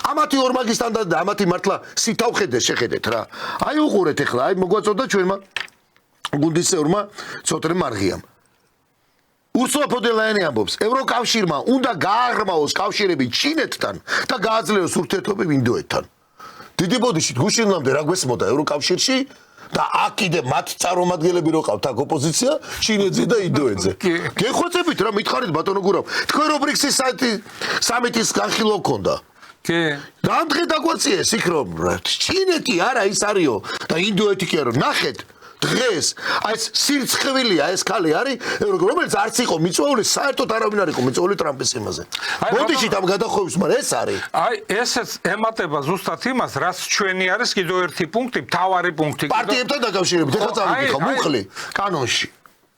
ამათი ორმაგისთან და ამათი მართლა სითავხედე შეხედეთ რა. აი უყურეთ ახლა, აი მოგვაწოდა ჩვენმა გუნდისეურმა ცოტრე მარღიამ. Ursula von der Leyen ამბობს, ევროკავშირმა უნდა გააღრმავოს კავშირები ჩინეთთან და გააძლიეროს ურთიერთობები ინდოეთთან. დიდი ბოდიშით გუშინამდე რა გვესმოდა ევროკავშირში და აქ კიდე მათ წარმომადგენლები რო ყავთ აქ ოპოზიცია, ჩინეთზე და ინდოეთზე. გეხოცებით რა მითხარით ბატონო გურავ. თქვენ რო ბრიქსის სამიტის განხილვა გქონდა. კი. რამდენი დაგვაწია ეს იქ რომ ჩინეთი არა ის არისო და ინდოეთი კი არა. ნახეთ დღეს აი ეს სირცხვილია ეს ქალი არის რომელიც არც იყო მიწვეული საერთოდ არავინ არ იყო მიწვეული ტრამპის იმაზე. მოდიშით ამ გადახოვებს, მაგრამ ეს არის. აი ესეც ემატება ზუსტად იმას, რაც ჩვენი არის კიდევ ერთი პუნქტი, მთავარი პუნქტი. პარტიებთან დაკავშირებით ეხლა წავიდიხო მუხლი კანონში.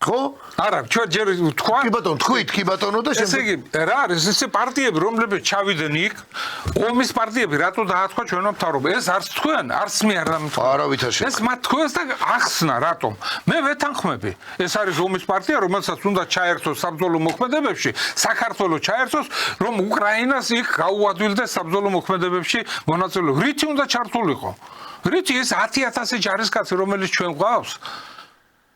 ხო? არა, ჩვენ ჯერ თქვა. კი ბატონო, თქვით კი ბატონო და ესე იგი, რა არის ესე პარტიები, რომლებიც ჩავიდნენ იქ, ომის პარტიები, რატო დაათქვა ჩვენო მთავრობა? ეს არც თქვენ, არც მე არ დამთქვა. არავითარ შე. ეს მათ თქვენს და ახსნა, რატომ? მე ვეთანხმები. ეს არის ომის პარტია, რომელსაც უნდა ჩაერთოს საბრძოლო მოქმედებებში, საქართველოს ჩაერთოს, რომ უკრაინას იქ გაუადვილდეს საბრძოლო მოქმედებებში მონაწილეობა. რითი უნდა ჩართულიყო? რითი ეს 10000 ჯარისკაცი, რომელიც ჩვენ გვყავს?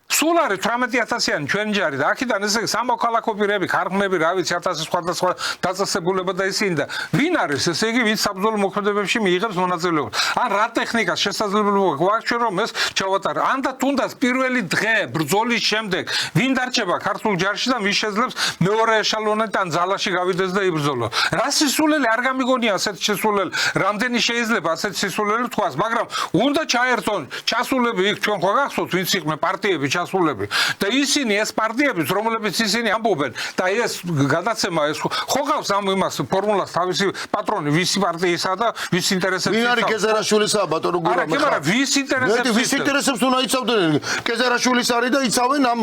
სულ არის 18000-იანი ჩვენი ჯარი და აქედან ესე სამოქალაქო პირები, ქარხნები, რა ვიცი 1000 სხვადასხვა დაწესებულება და ისინი და ვინ არის ესე იგი ვინ საბრძოლო მოქმედებებში მიიღებს მონაწილეობას. ან რა ტექნიკას შესაძლებლობა გვაქვს ჩვენ რომ ეს ჩავატარო. ან და თუნდაც პირველი დღე ბრძოლის შემდეგ ვინ დარჩება ქართულ ჯარში და ვის შეძლებს მეორე ეშალონიდან ძალაში გავიდეს და იბრძოლო. რა სისულელი არ გამიგონია ასეთ სისულელი. რამდენი შეიძლება ასეთ სისულელი თქვას, მაგრამ უნდა ჩაერთონ ჩასულები იქ ჩვენ ხო გახსოვთ ვინც იყვნენ პარტიები ჩასულები და ისინი ეს პარტიები რომლებიც ისინი ამბობენ და ეს გადაცემა ეს ხო გავს ამ იმას ფორმულას თავისი პატრონი ვისი პარტიისა და ვის ინტერესებს ვინ არის კეზერაშვილისა ბატონო გურამ არა მაგრამ ვის ინტერესებს ვის ინტერესებს უნდა იცავდნენ კეზერაშვილის არის და იცავენ ამ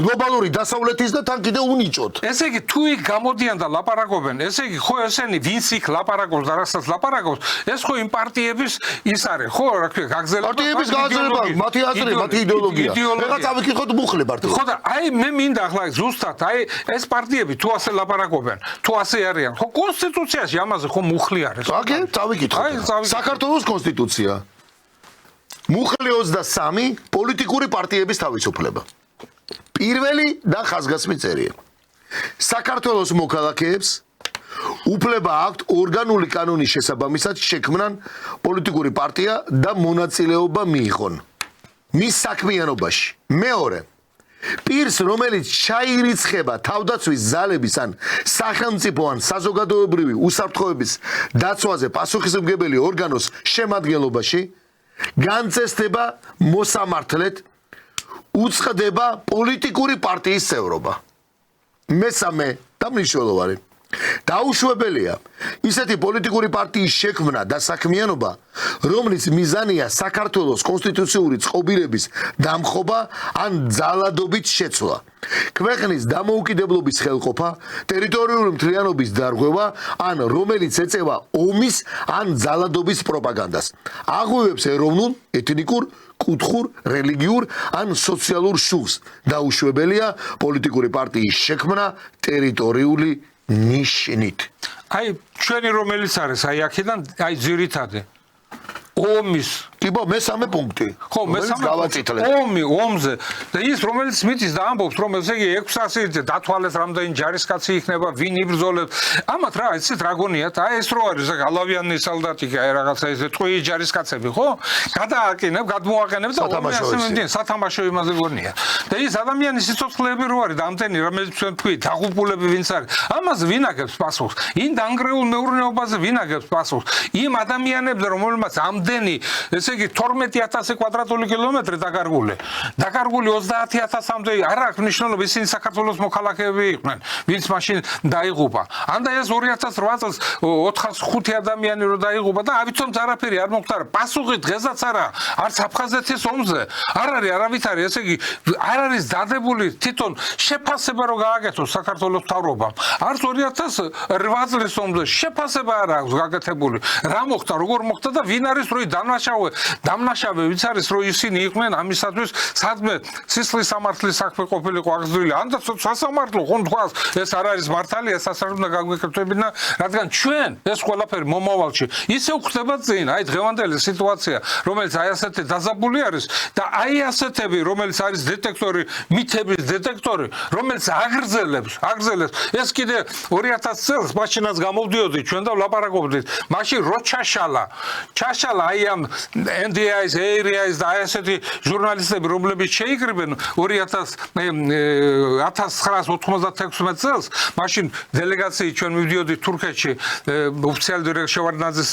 გლობალური დასავლეთის და თან კიდე უნიჭოთ ესე იგი თუ იქ გამოდიან და ლაპარაკობენ ესე იგი ხო ესენი ვინც იქ ლაპარაკობს და რასაც ლაპარაკობს ეს ხო იმ პარტიების ის არის ხო რა ქვია გაგზელება პარტიების გაგზელება მათი აზრი მათი იდეოლოგია წავიკითხოთ მუხლე პარტია. ხო და აი მე მინდა ახლა ზუსტად აი ეს პარტიები თუ ასე ლაპარაკობენ, თუ ასე არიან, ხო კონსტიტუციაში ამაზე ხო მუხლი არის. აგე წავიკითხოთ. საქართველოს კონსტიტუცია. მუხლი 23 პოლიტიკური პარტიების თავისუფლება. პირველი და ხაზგასმი წერია. საქართველოს მოქალაქეებს უფლება აქვთ ორგანული კანონის შესაბამისად შექმნან პოლიტიკური პარტია და მონაწილეობა მიიღონ. მის საქმიანობაში. მეორე. პირს, რომელიც ჩაირიცხება თავდაცვის ძალების ან სახელმწიფო ან საზოგადოებრივი უსაფრთხოების დაცვაზე პასუხისმგებელი ორგანოს შემადგენლობაში, განწესდება მოსამართლედ, უწყდება პოლიტიკური პარტიის წევრობა. მესამე და მნიშვნელოვანი. დაუშვებელია ისეთი პოლიტიკური პარტიის შექმნა და საქმიანობა, რომლის მიზანია საქართველოს კონსტიტუციური წყობილების დამხობა ან ძალადობით შეცვლა, ქვეყნის დამოუკიდებლობის ხელყოფა, ტერიტორიული მთლიანობის დარღვევა, ან რომელიც ეწევა ომის ან ძალადობის პროპაგანდას, აღვივებს ეროვნულ, ეთნიკურ, კუთხურ, რელიგიურ ან სოციალურ შუღს. დაუშვებელია პოლიტიკური პარტიის შექმნა ტერიტორიული ნიშნით. აი ჩვენი რომელიც არის აი აქედან აი ძირითადი ომის ტიპო მესამე პუნქტი. ხო მესამე გავაწითლეთ. ომზე და ის რომელიც მითის და ამბობს რომ ესე იგი 600 დათვალეს რამდენი ჯარისკაცი იქნება ვინ იბრძოლებს ამათ რა ისეთ რა გონიათ აი ეს რო არის ალავიანი სალდატი აი რაღაცა ესე ტყვიის ჯარისკაცები ხო გადააკინებ გადმოაყენებ და ომი სათამაშო იმაზე გონია და ის ადამიანის სიცოცხლეები რო არის რამდენი რომელიც ჩვენ თქვი დაღუპულები ვინც არის ამაზე ვინ აგებს პასუხს იმ დანგრეულ მეურნეობაზე ვინ აგებს პასუხს იმ ადამიანებზე რომელმაც ამდენი ესე იგი 12000 კვადრატული კილომეტრი დაკარგული 30000-მდე არ აქვს მნიშვნელობა ისინი საქართველოს მოქალაქეები იყვნენ ვინც მაშინ დაიღუპა ან და ეს 2008 წელს 405 ადამიანი რო დაიღუპა და ავითომც არაფერი არ მოხდა პასუხი დღესაც არა არც აფხაზეთის ომზე არ არის არავითარი ესე იგი არ არის დადებული თვითონ შეფასება რო გააკეთოს საქართველოს მთავრობამ არც 2008 წლის ომზე შეფასება არ აქვს გაკეთებული რა მოხდა როგორ მოხდა და ვინ არის რო დამნაშავე ვიც არის რომ ისინი იყვნენ ამისათვის სადმე სისხლის სამართლის საქმე ყოფილიყო აღზრდილი ან და სასამართლო ხომ თქვას ეს არ არის მართალია სასამართლო უნდა გაგვეკეთებინა რადგან ჩვენ ეს ყველაფერი მომავალში ისე ხდება წინ აი დღევანდელი სიტუაცია რომელიც აი ასეთი დაზაბული არის და აი ასეთები რომელიც არის დეტექტორი მითების დეტექტორი რომელიც აგრძელებს ეს კიდე 2000 წელს მაშინაც გამოვდიოდი ჩვენ და ვლაპარაკობდით მაშინ რო ჩაშალა აი ამ NDI-ს, ARI-ს და აი ასეთი ჟურნალისტები რომლებიც შეიკრიბნენ 1996 წელს მაშინ დელეგაცია ჩვენ მივდიოდით თურქეთში ოფიციალური დირექტორი შევარდნაძის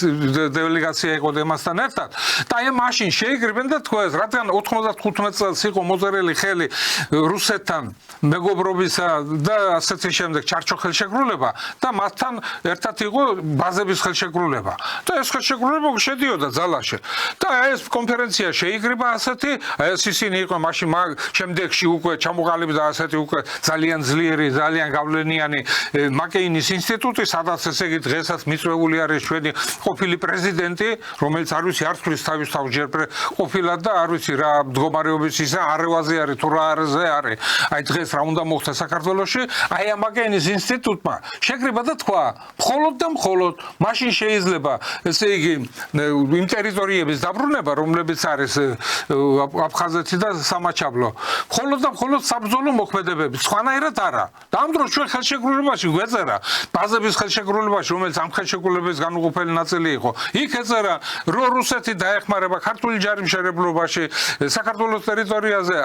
დელეგაცია იყო ემასთან ერთად და აი მაშინ შეიკრიბნენ და თქვეს რადგან 95 წელს იყო მოწერილი ხელი რუსეთთან მეგობრობისა და ასეთი შემდეგ ჩარჩო ხელშეკრულება და მათთან ერთად იყო ბაზების ხელშეკრულება და ეს ხელშეკრულება შედიოდა ძალაში და ეს კონფერენცია შეიკრიბა ასეთი ეს ისინი იყო მაშინ შემდეგში უკვე ჩამოყალიბდა ასეთი უკვე ძალიან ძლიერი ძალიან გავლენიანი მაკეინის ინსტიტუტი სადაც ესე იგი დღესაც მიწვეული არის ჩვენი ყოფილი პრეზიდენტი რომელიც არ ვიცი არც ფრის თავის ჯერ ყოფილა და არ ვიცი რა მდგომარეობის ისა არევაზე არის თუ რა არზე არის აი დღეს რა უნდა მოხდეს საქართველოში აი ამ მაკეინის ინსტიტუტმა შეკრიბა და თქვა მხოლოდ მაშინ შეიძლება ესე იგი იმ ტერიტორიების დაბრუნება რომლებიც არის აფხაზეთი და სამაჩაბლო მხოლოდ საბრძოლო მოქმედებები სხვანაირად არა და ამ დროს ჩვენ ხელშეკრულებაში გვეწერა ბაზების ხელშეკრულებაში რომელიც ამ ხელშეკრულების განუყოფელი ნაწილი იყო იქ ეწერა რომ რუსეთი დაეხმარება ქართული ჯარიმშენებლობაში საქართველოს ტერიტორიაზე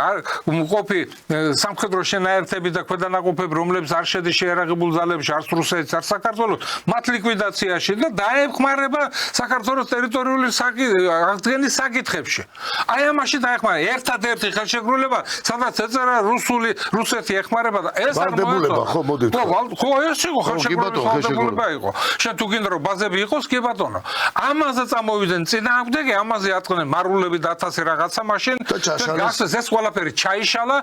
მყოფი სამხედრო შენაერთები და ქვედანაყოფები რომლებიც არ შედის შეერაღებულ ძალებში არც რუსეთს არც საქართველოს მათ ლიკვიდაციაში და დაეხმარება საქართველოს ტერიტორიული აღდგენის საკითხებში აი ამაში დაეხმარა ერთადერთი ხელშეკრულება სადაც ეწერა რუსეთი ეხმარება და ეს არ ვალდებულება ხო მოდით ხო ეს იყო ხელშეკრულება იყო შენ თუ გინდა რომ ბაზები იყოს კი ბატონო ამაზე წამოვიდნენ წინააღმდეგი ამაზე ატყნენ მარულები და 1000 რაღაცა მაშინ გასცეს ეს ყველაფერი ჩაიშალა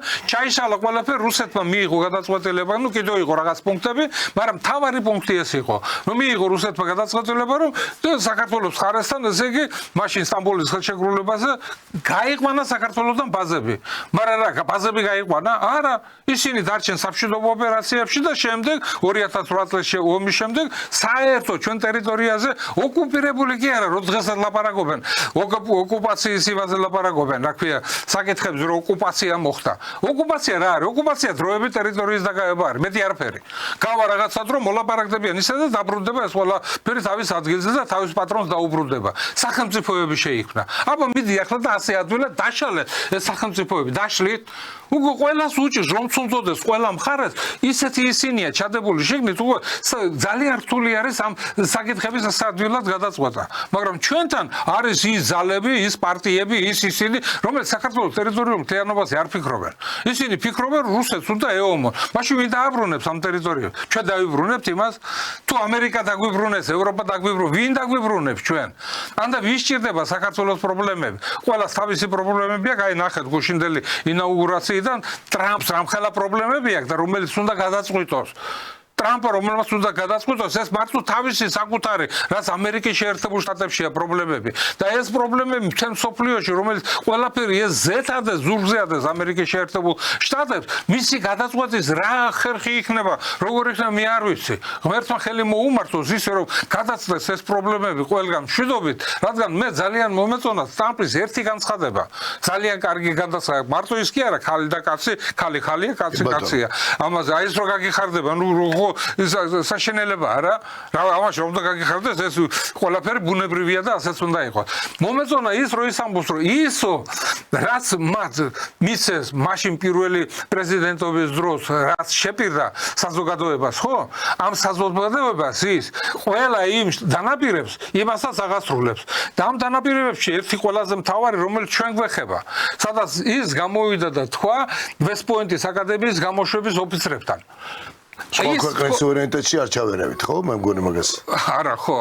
ყველაფერი რუსეთმა მიიღო გადაწყვეტილება ნუ კიდევ იყო რაღაც პუნქტები მაგრამ თავარი პუნქტი ეს იყო რომ მიიღო რუსეთმა გადაწყვეტილება რომ საქართველოს ხარესთან ესე იგი მაშინ სტამბოლის ხელშეკრულებაზე გაიყვანა საქართველოსთან ბაზები მაგრამ რა ბაზები გაიყვანა არა ისინი დარჩენ სამშვიდობო ოპერაციებში და შემდეგ 2008 წელს ომის შემდეგ საერთოდ ჩვენ ტერიტორიაზე ოკუპირებული კი არა რომ დღესაც ლაპარაკობენ ოკუპაციის იმაზე ლაპარაკობენ რა ქვია საკითხებს რომ ოკუპაცია მოხდა ოკუპაცია რა არის ოკუპაცია დროებით ტერიტორიის დაკავება არის მეტი არაფერი გავა რაღაცად რომ მოლაპარაკდებიან ისე და დაბრუნდება ეს ყველაფერი თავის ადგილზე და თავის პატრონს დაუბრუნდება სახელმწიფოები შეიქმნა აბა მიდი ახლა და ასე ადვილად დაშალე ეს სახელმწიფოები დაშლით უკვე ყველას უჭირს რომ ცუნწოდეს ყველა მხარეს ისეთი ისინია ჩადებული შეგნით უკვე ძალიან რთული არის ამ საკითხების ადვილად გადაწყვეტა მაგრამ ჩვენთან არის ის ძალები ის პარტიები ისინი რომელიც საქართველოს ტერიტორიულ მთლიანობაზე არ ფიქრობენ ისინი ფიქრობენ რუსეთს უნდა ეომონ მაშინ ვინ დააბრუნებს ამ ტერიტორიებს ჩვენ დავიბრუნებთ იმას თუ ამერიკა დაგვიბრუნებს ევროპა დაგვიბრუნებს ვინ დაგვიბრუნებს ჩვენ ანდა ვის ჭირდება საქართველოს პრობლემები ყველას თავისი პრობლემები აქვს აი ნახეთ გუშინდელი ინაუგურაციიდან ტრამპს რამხელა პრობლემები აქვს და რომელიც უნდა გადაწყვიტოს ტრამპ რომელმაც უნდა გადაწყვიტოს ეს მარტო თავისი საკუთარი რაც ამერიკის შეერთებულ შტატებშია პრობლემები და ეს პრობლემები მთელ მსოფლიოში რომელიც ყველაფერი ეს ზეთადეს ზურგზეადეს ამერიკის შეერთებულ შტატებს მისი გადაწყვეტის რა ხერხი იქნება როგორ იქნება მე არ ვიცი ღმერთმა ხელი მოუმართოს ისე რომ გადაწყვეტს ეს პრობლემები ყველგან მშვიდობით რადგან მე ძალიან მომეწონა ტრამპის ერთი განცხადება ძალიან კარგი განცხადება მარტო ის კი არა ხალი და კაცი ხალი ხალია კაცი კაცია ამაზე აი ეს რო გაგიხარდება ნუ საშენელება არა რა ამაში რომ გაგიხარდეს ეს ყველაფერი ბუნებრივია და ასეც უნდა იყოს მომეწონა ის რომ ის ამბობს რომ ისო რაც მათ მისცეს მაშინ პირველი პრეზიდენტობის დროს რაც შეპირდა საზოგადოებას ხო ამ საზოგადოებას ის ყველა იმ დანაპირებს იმასაც აღასრულებს და ამ დანაპირებებში ერთი ყველაზე მთავარი რომელიც ჩვენ გვეხება სადაც ის გამოვიდა და თქვა ვესტ-პოინტის აკადემიის გამოშვების ოფიცრებთან სხვა ქვეყნის სუვერენიტეტში არ ჩავერევით ხო მე მგონი მაგას არა ხო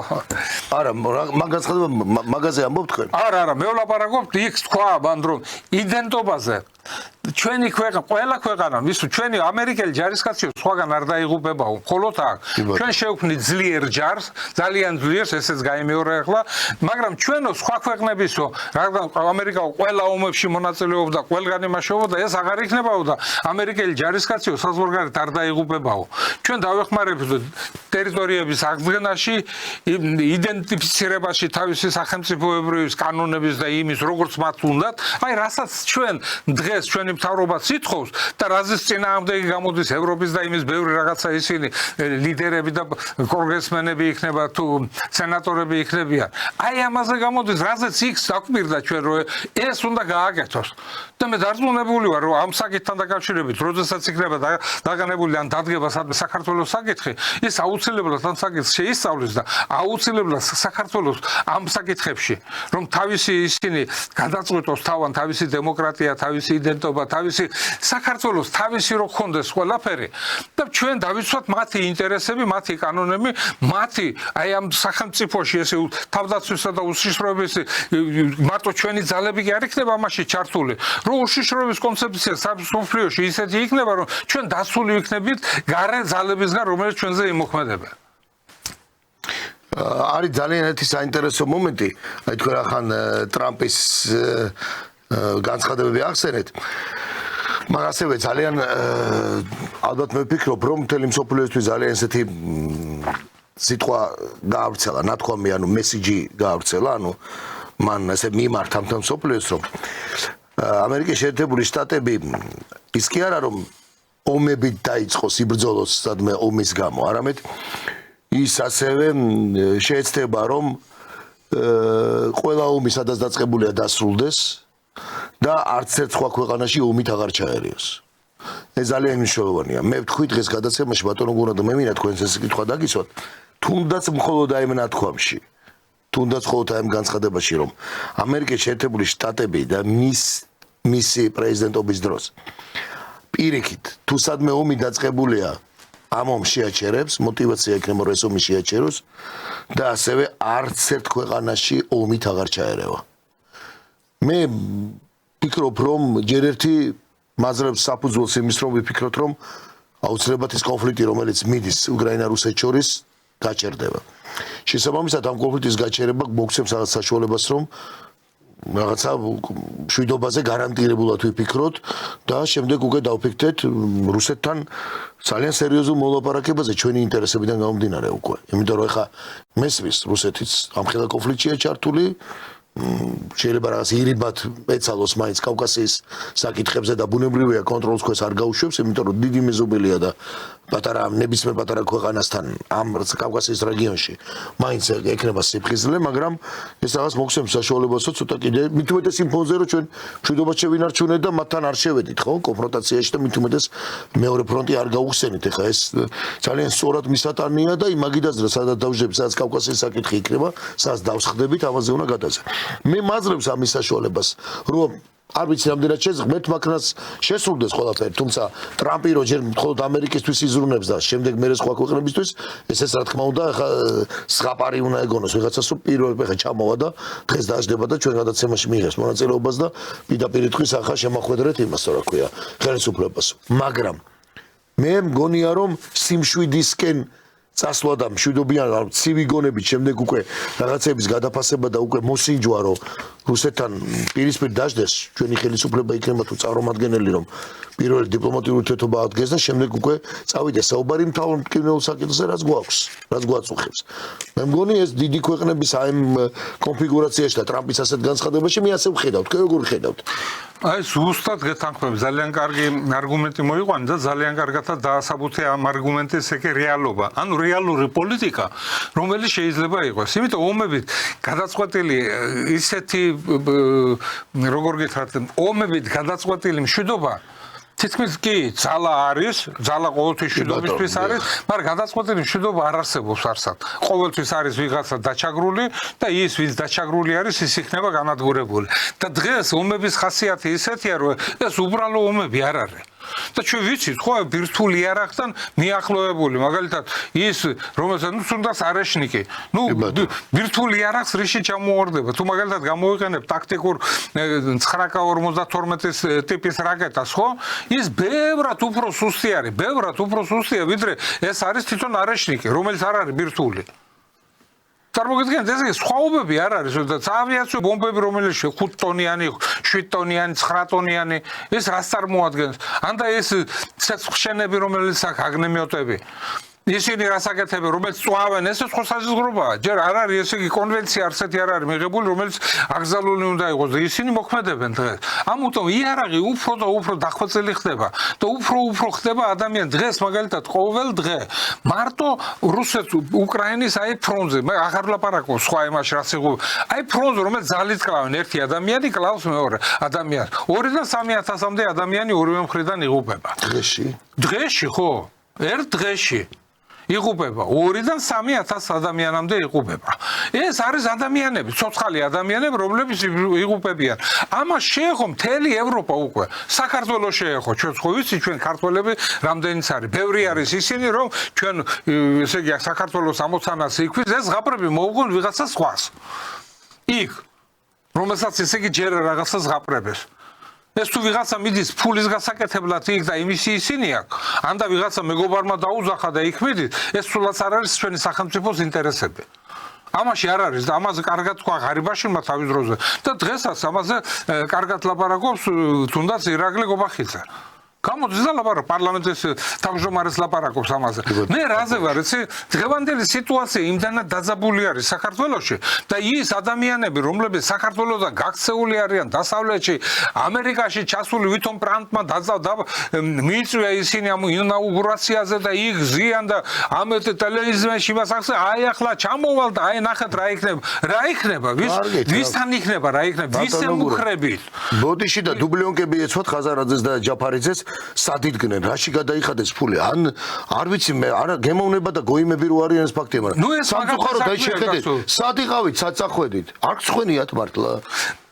არა მაგაზე ამბობთ თქვენ არა მე ვლაპარაკობ იქ თქვა მან რომ იდენტობაზე ჩვენი ქვეყანა, ყველა ქვეყანა, მისუ ჩვენი ამერიკელი ჯარისკაცი სხვაგან არ დაიღუპებაო, მხოლოდ აქ. ჩვენ შევქმნით ძლიერ ჯარს, ძალიან ძლიერს, ესეც გაიმეორე ახლა, მაგრამ ჩვენო სხვა ქვეყნებისო, რადგან ამერიკა ყველა ომებში მონაწილეობდა, ყველგან იმაშოვდა, ეს აღარ იქნებაო და ამერიკელი ჯარისკაციო საზღვარგარეთ არ დაიღუპებაო. ჩვენ დავეხმარებთ ტერიტორიების აღდგენაში, იდენტიფიცირებაში თავისი სახელმწიფოებრივი კანონების და იმის, როგორც მათ უნდათ, აი რასაც ჩვენ დღეს ჩვენი მთავრობა სიტყავს და რაზეც წინააღმდეგი გამოდის ევროპის და იმის ბევრი რაღაცა ისინი ლიდერები და კონგრესმენები იქნება თუ სენატორები იქნებიან. აი ამაზე გამოდის რაზეც იქ საქმირდა ჩვენ რომ ეს უნდა გააკეთოს. და მე დარწმუნებული ვარ რომ ამ საკითხთან დაკავშირებით, როდესაც იქნება დაგანებული ან დადგება საქართველოს საკითხი, ის აუცილებლად ამ საკითხს შეისწავლის და აუცილებლად საქართველოს ამ საკითხებში, რომ თავისი ისინი გადაწყვეტოს თავან თავისი დემოკრატია, თავისი იდენტობა, თავისი საქართველოს თავისი რო ხონდეს ყველაფერი და ჩვენ დავიცვათ მათი ინტერესები, მათი კანონები, მათი აი ამ სახელმწიფოში ესე თავდაცვისა და უშიშროების მარტო ჩვენი ძალები კი არ იქნება ამაში ჩართული. რომ უშიშროების კონცეფცია სამსოფლიოში ისეთი იქნება, რომ ჩვენ დასული ვიქნებით გარე ძალებისგან, რომელიც ჩვენზე იმოქმედებენ. არის ძალიან ერთი საინტერესო მომენტი, აი თქვენ ახან ტრამპის განცხადებები ახსენეთ. მაგრამ ასევე ძალიან ალბათ მე ვფიქრობ, რომ მთელი მსოფლიოსთვის ძალიან ესეთი სიტყვა გაავრცელა, ნათქვამი, ანუ მესიჯი გაავრცელა, ანუ მან ესე მიმართა მთელ მსოფლიოს, რომ ამერიკის შეერთებული შტატები ის კი არა რომ ომებით დაიწყოს იბრძოლოს სადმე ომის გამო, არამედ ის ასევე შეეცდება რომ ყველა ომი სადაც დაწყებულია დასრულდეს და არც ერთ სხვა ქვეყანაში ომით აღარ ჩაერიოს. ეს ძალიან მნიშვნელოვანია. მე ვთქვი დღეს გადაცემაში ბატონო გურადო მე მინდა თქვენს ეს კითხვა დაგისვათ, თუნდაც მხოლოდ აი ამ ნათქვამში, თუნდაც მხოლოდ აი ამ განცხადებაში, რომ ამერიკის შეერთებული შტატები და მისი პრეზიდენტობის დროს პირიქით თუ სადმე ომი დაწყებულია ამ ომს შეაჩერებს, мотивация იქნება რომ ეს ომი შეაჩეროს და ასევე არც ერთ ქვეყანაში ომით აღარ ჩაერევა. მე ვფიქრობ რომ ჯერ ერთი მაძლევს საფუძველს იმის რომ ვიფიქროთ რომ აუცილებლად ის კონფლიქტი რომელიც მიდის უკრაინა-რუსეთს შორის გაჩერდება. შესაბამისად ამ კონფლიქტის გაჩერება მოგცემს რაღაც საშუალებას რომ რაღაცა მშვიდობაზე გარანტირებულად ვიფიქროთ და შემდეგ უკვე დავფიქრდეთ რუსეთთან ძალიან სერიოზულ მოლაპარაკებაზე ჩვენი ინტერესებიდან გამომდინარე უკვე. იმიტომ რომ ეხა მესმის რუსეთიც ამ ხელა კონფლიქტშია ჩართული, შეიძლება რაღაც ირიბად ეცალოს მაინც კავკასიის საკითხებზე და ბუნებრივია კონტროლს ქვეშ არ გაუშვებს, იმიტომ რომ დიდი მეზობელია და პატარა ნებისმიერ პატარა ქვეყანასთან ამ კავკასიის რეგიონში მაინც ეკნება სიფხიზლე, მაგრამ ეს რაღაც მოგცემს საშუალებას, რომ ცოტა კიდე მით უმეტეს იმ ფონზე, რომ ჩვენ მშვიდობას შევინარჩუნეთ და მათთან არ შევედით, ხო, კონფრონტაციაში და მით უმეტეს მეორე ფრონტი არ გაუხსენით. ეხა ეს ძალიან სწორად მისატანია და იმაგიდაზე სადაც დავждები, სადაც კავკასიის საკითხი იქნება, სადაც დავსხდებით, ამაზე უნდა გადაზე. მე მაძლევს ამის საშუალებას, რომ არ ვიცი რამდენად შეძღმეთ მაქნას შესრულდეს ყველაფერი, თუმცა ტრამპი რო ჯერ მხოლოდ ამერიკისთვის იზრუნებს და შემდეგ მე სხვა ქვეყნებისთვის, ესეც რა თქმა უნდა ხა სღაპარი უნდა ეგონოს ვიღაცას, რომ პირველ ფეხა ჩამოვა და დღეს დაждდება და ჩვენ გადაცემაში მიიღებს მონაწილეობას და პირდაპირ თქვის ახლა შემოხვედრეთ იმას, რა ქვია, ხელისუფლებას. მაგრამ მე მგონია რომ სიმშვიდისკენ წასვლა და მშვიდობიან ცივი გონებით შემდეგ უკვე რაღაცების გადაფასება და უკვე მოსინჯვა რომ რუსეთთან პირისპირ დაждდეს ჩვენი ხელისუფლება იქნება თუ წარმომადგენელი რომ პირველი დიპლომატიური ურთიერთობა ადგენს და შემდეგ უკვე წავიდეს საუბარი მთავარ მტკივნეულ საკითხზე რაც გვაწუხებს. მე მგონი ეს დიდი ქვეყნების აი ამ კონფიგურაციაში და ტრამპის ასეთ განცხადებაში მე ასე ვხედავ, თქვენ როგორ ხედავთ? აი ზუსტად გეთანხმები, ძალიან კარგი არგუმენტი მოიყვანე და ძალიან კარგადაც დაასაბუთე ამ არგუმენტის ეგ რეალობა. ანუ რეალური პოლიტიკა, რომელიც შეიძლება იყოს. იმიტომ ომებით გადაწყვეტილი ისეთი როგორ გითხრათ, ომებით გადაწყვეტილი მშვიდობა თითქმის კი ძალა არის, ძალა ყოველთვის მშვიდობისთვის არის, მაგრამ გადაწყვეტილი მშვიდობა არ არსებობს არსად. ყოველთვის არის ვიღაცა დაჩაგრული და ის ვინც დაჩაგრული არის, ის იქნება განადგურებული. და დღეს ომების ხასიათი ისეთია, რომ ეს უბრალო ომები არ არის. და ჩვენ ვიცით, ხო, ბირთვული იარაღთან მიახლოებული, მაგალითად, ის, რომელსაც ნუ თუნდაც არაშნიკი, ნუ ბირთვული იარაღს რიში ჩამოუვარდება. თუ მაგალითად გამოიყენებ ტაქტიკურ 9K-52-ის ტიპის რაკეტას, ხო? ის ბევრად უფრო სუსტი არის, ბევრად უფრო სუსტია, ვიდრე ეს არის თვითონ არაშნიკი, რომელიც არ არის ბირთვული. წარმოგიდგენთ, ეს სხვაობები არ არის, როდესაც ავიაციო ბომბები, რომელიც 5 ტონიანი, 7 ტონიანი, 9 ტონიანი, ეს რას წარმოადგენს? ანდა ეს ცეცხლშენები, რომელიც აქვს აგნემიოტები. ისინი რას აკეთებენ, რომელიც წვავენ, ეს სხვა საზღვრებაა. ჯერ არ არის ესე იგი კონვენცია არსეთი არ არის მიღებული, რომელიც აკრძალული უნდა იყოს და ისინი მოქმედებენ დღეს. ამიტომ იარაღი უფრო და უფრო დახვეწილი ხდება და უფრო ხდება ადამიანი დღეს მაგალითად ყოველ დღე მარტო რუსეთს უკრაინის აი ფრონტზე, მე აღარ ვლაპარაკობ სხვა იმაში რაც იღო. აი ფრონტზე რომელიც ძალით კლავენ ერთი ადამიანი კლავს მეორე ადამიანს. 2-დან 3,000-მდე ადამიანი ორივე მხრიდან იღუპება. დღეში ხო? ერთ დღეში იღუპება 2-დან 3,000 ადამიანამდე იღუპება. ეს არის ადამიანები, ცოცხალი ადამიანები, რომლებიც იღუპებიან. ამას შეეხო მთელი ევროპა უკვე. საქართველოს შეეხო, ჩვენ ხო ვიცი ჩვენ ქართველები რამდენიც არის. ბევრი არის ისინი, რომ ჩვენ ესე იგი საქართველოს ამოცანას იქვის, ეს ზღაპრები მოუგონ ვიღაცა სხვას. იქ რომელსაც ესე იგი ჯერ რაღაცა ზღაპრებს. ეს თუ ვიღაცა მიდის ფულის გასაკეთებლად იქ და იმისი ისინი აქვს, ანდა ვიღაცა მეგობარმა დაუძახა და იქ მიდის, ეს სულაც არ არის ჩვენი სახელმწიფოს ინტერესები. ამაში არ არის და ამაზე კარგად თქვა ღარიბაშვილმა თავის დროზე და დღესაც ამაზე კარგად ლაპარაკობს თუნდაც ირაკლი გობახიძე. გამოდის და ლაპარაკობს პარლამენტის თავმჯდომარეს ლაპარაკობს ამაზე. მე რაზე ვარ, იცი, დღევანდელი სიტუაცია იმდანაც დაძაბული არის საქართველოში და ის ადამიანები, რომლებიც საქართველოსთან გაქცეული არიან დასავლეთში, ამერიკაში ჩასული ვითომ ტრამპმა მიიწვია ისინი ამ ინაუგურაციაზე და იქ ზიან და ამ ტელევიზიაში მას ახსენე, აი ახლა ჩამოვალ და აი ნახეთ რა იქნება. რა იქნება? ვისთან იქნება რა იქნება? ვის ემუქრებით? ბოდიში და დუბლიონკები ეცვათ ხაზარაძეს და ჯაფარიძეს სად იდგნენ, რაში გადაიხადეს ფული? ან არ ვიცი მე, არა გემოვნება და გოიმები რო არიან ეს ფაქტია, მაგრამ სამწუხაროდ აი შეხედეთ, სად იყავით, სად წახვედით? არ გსხვენიათ მართლა?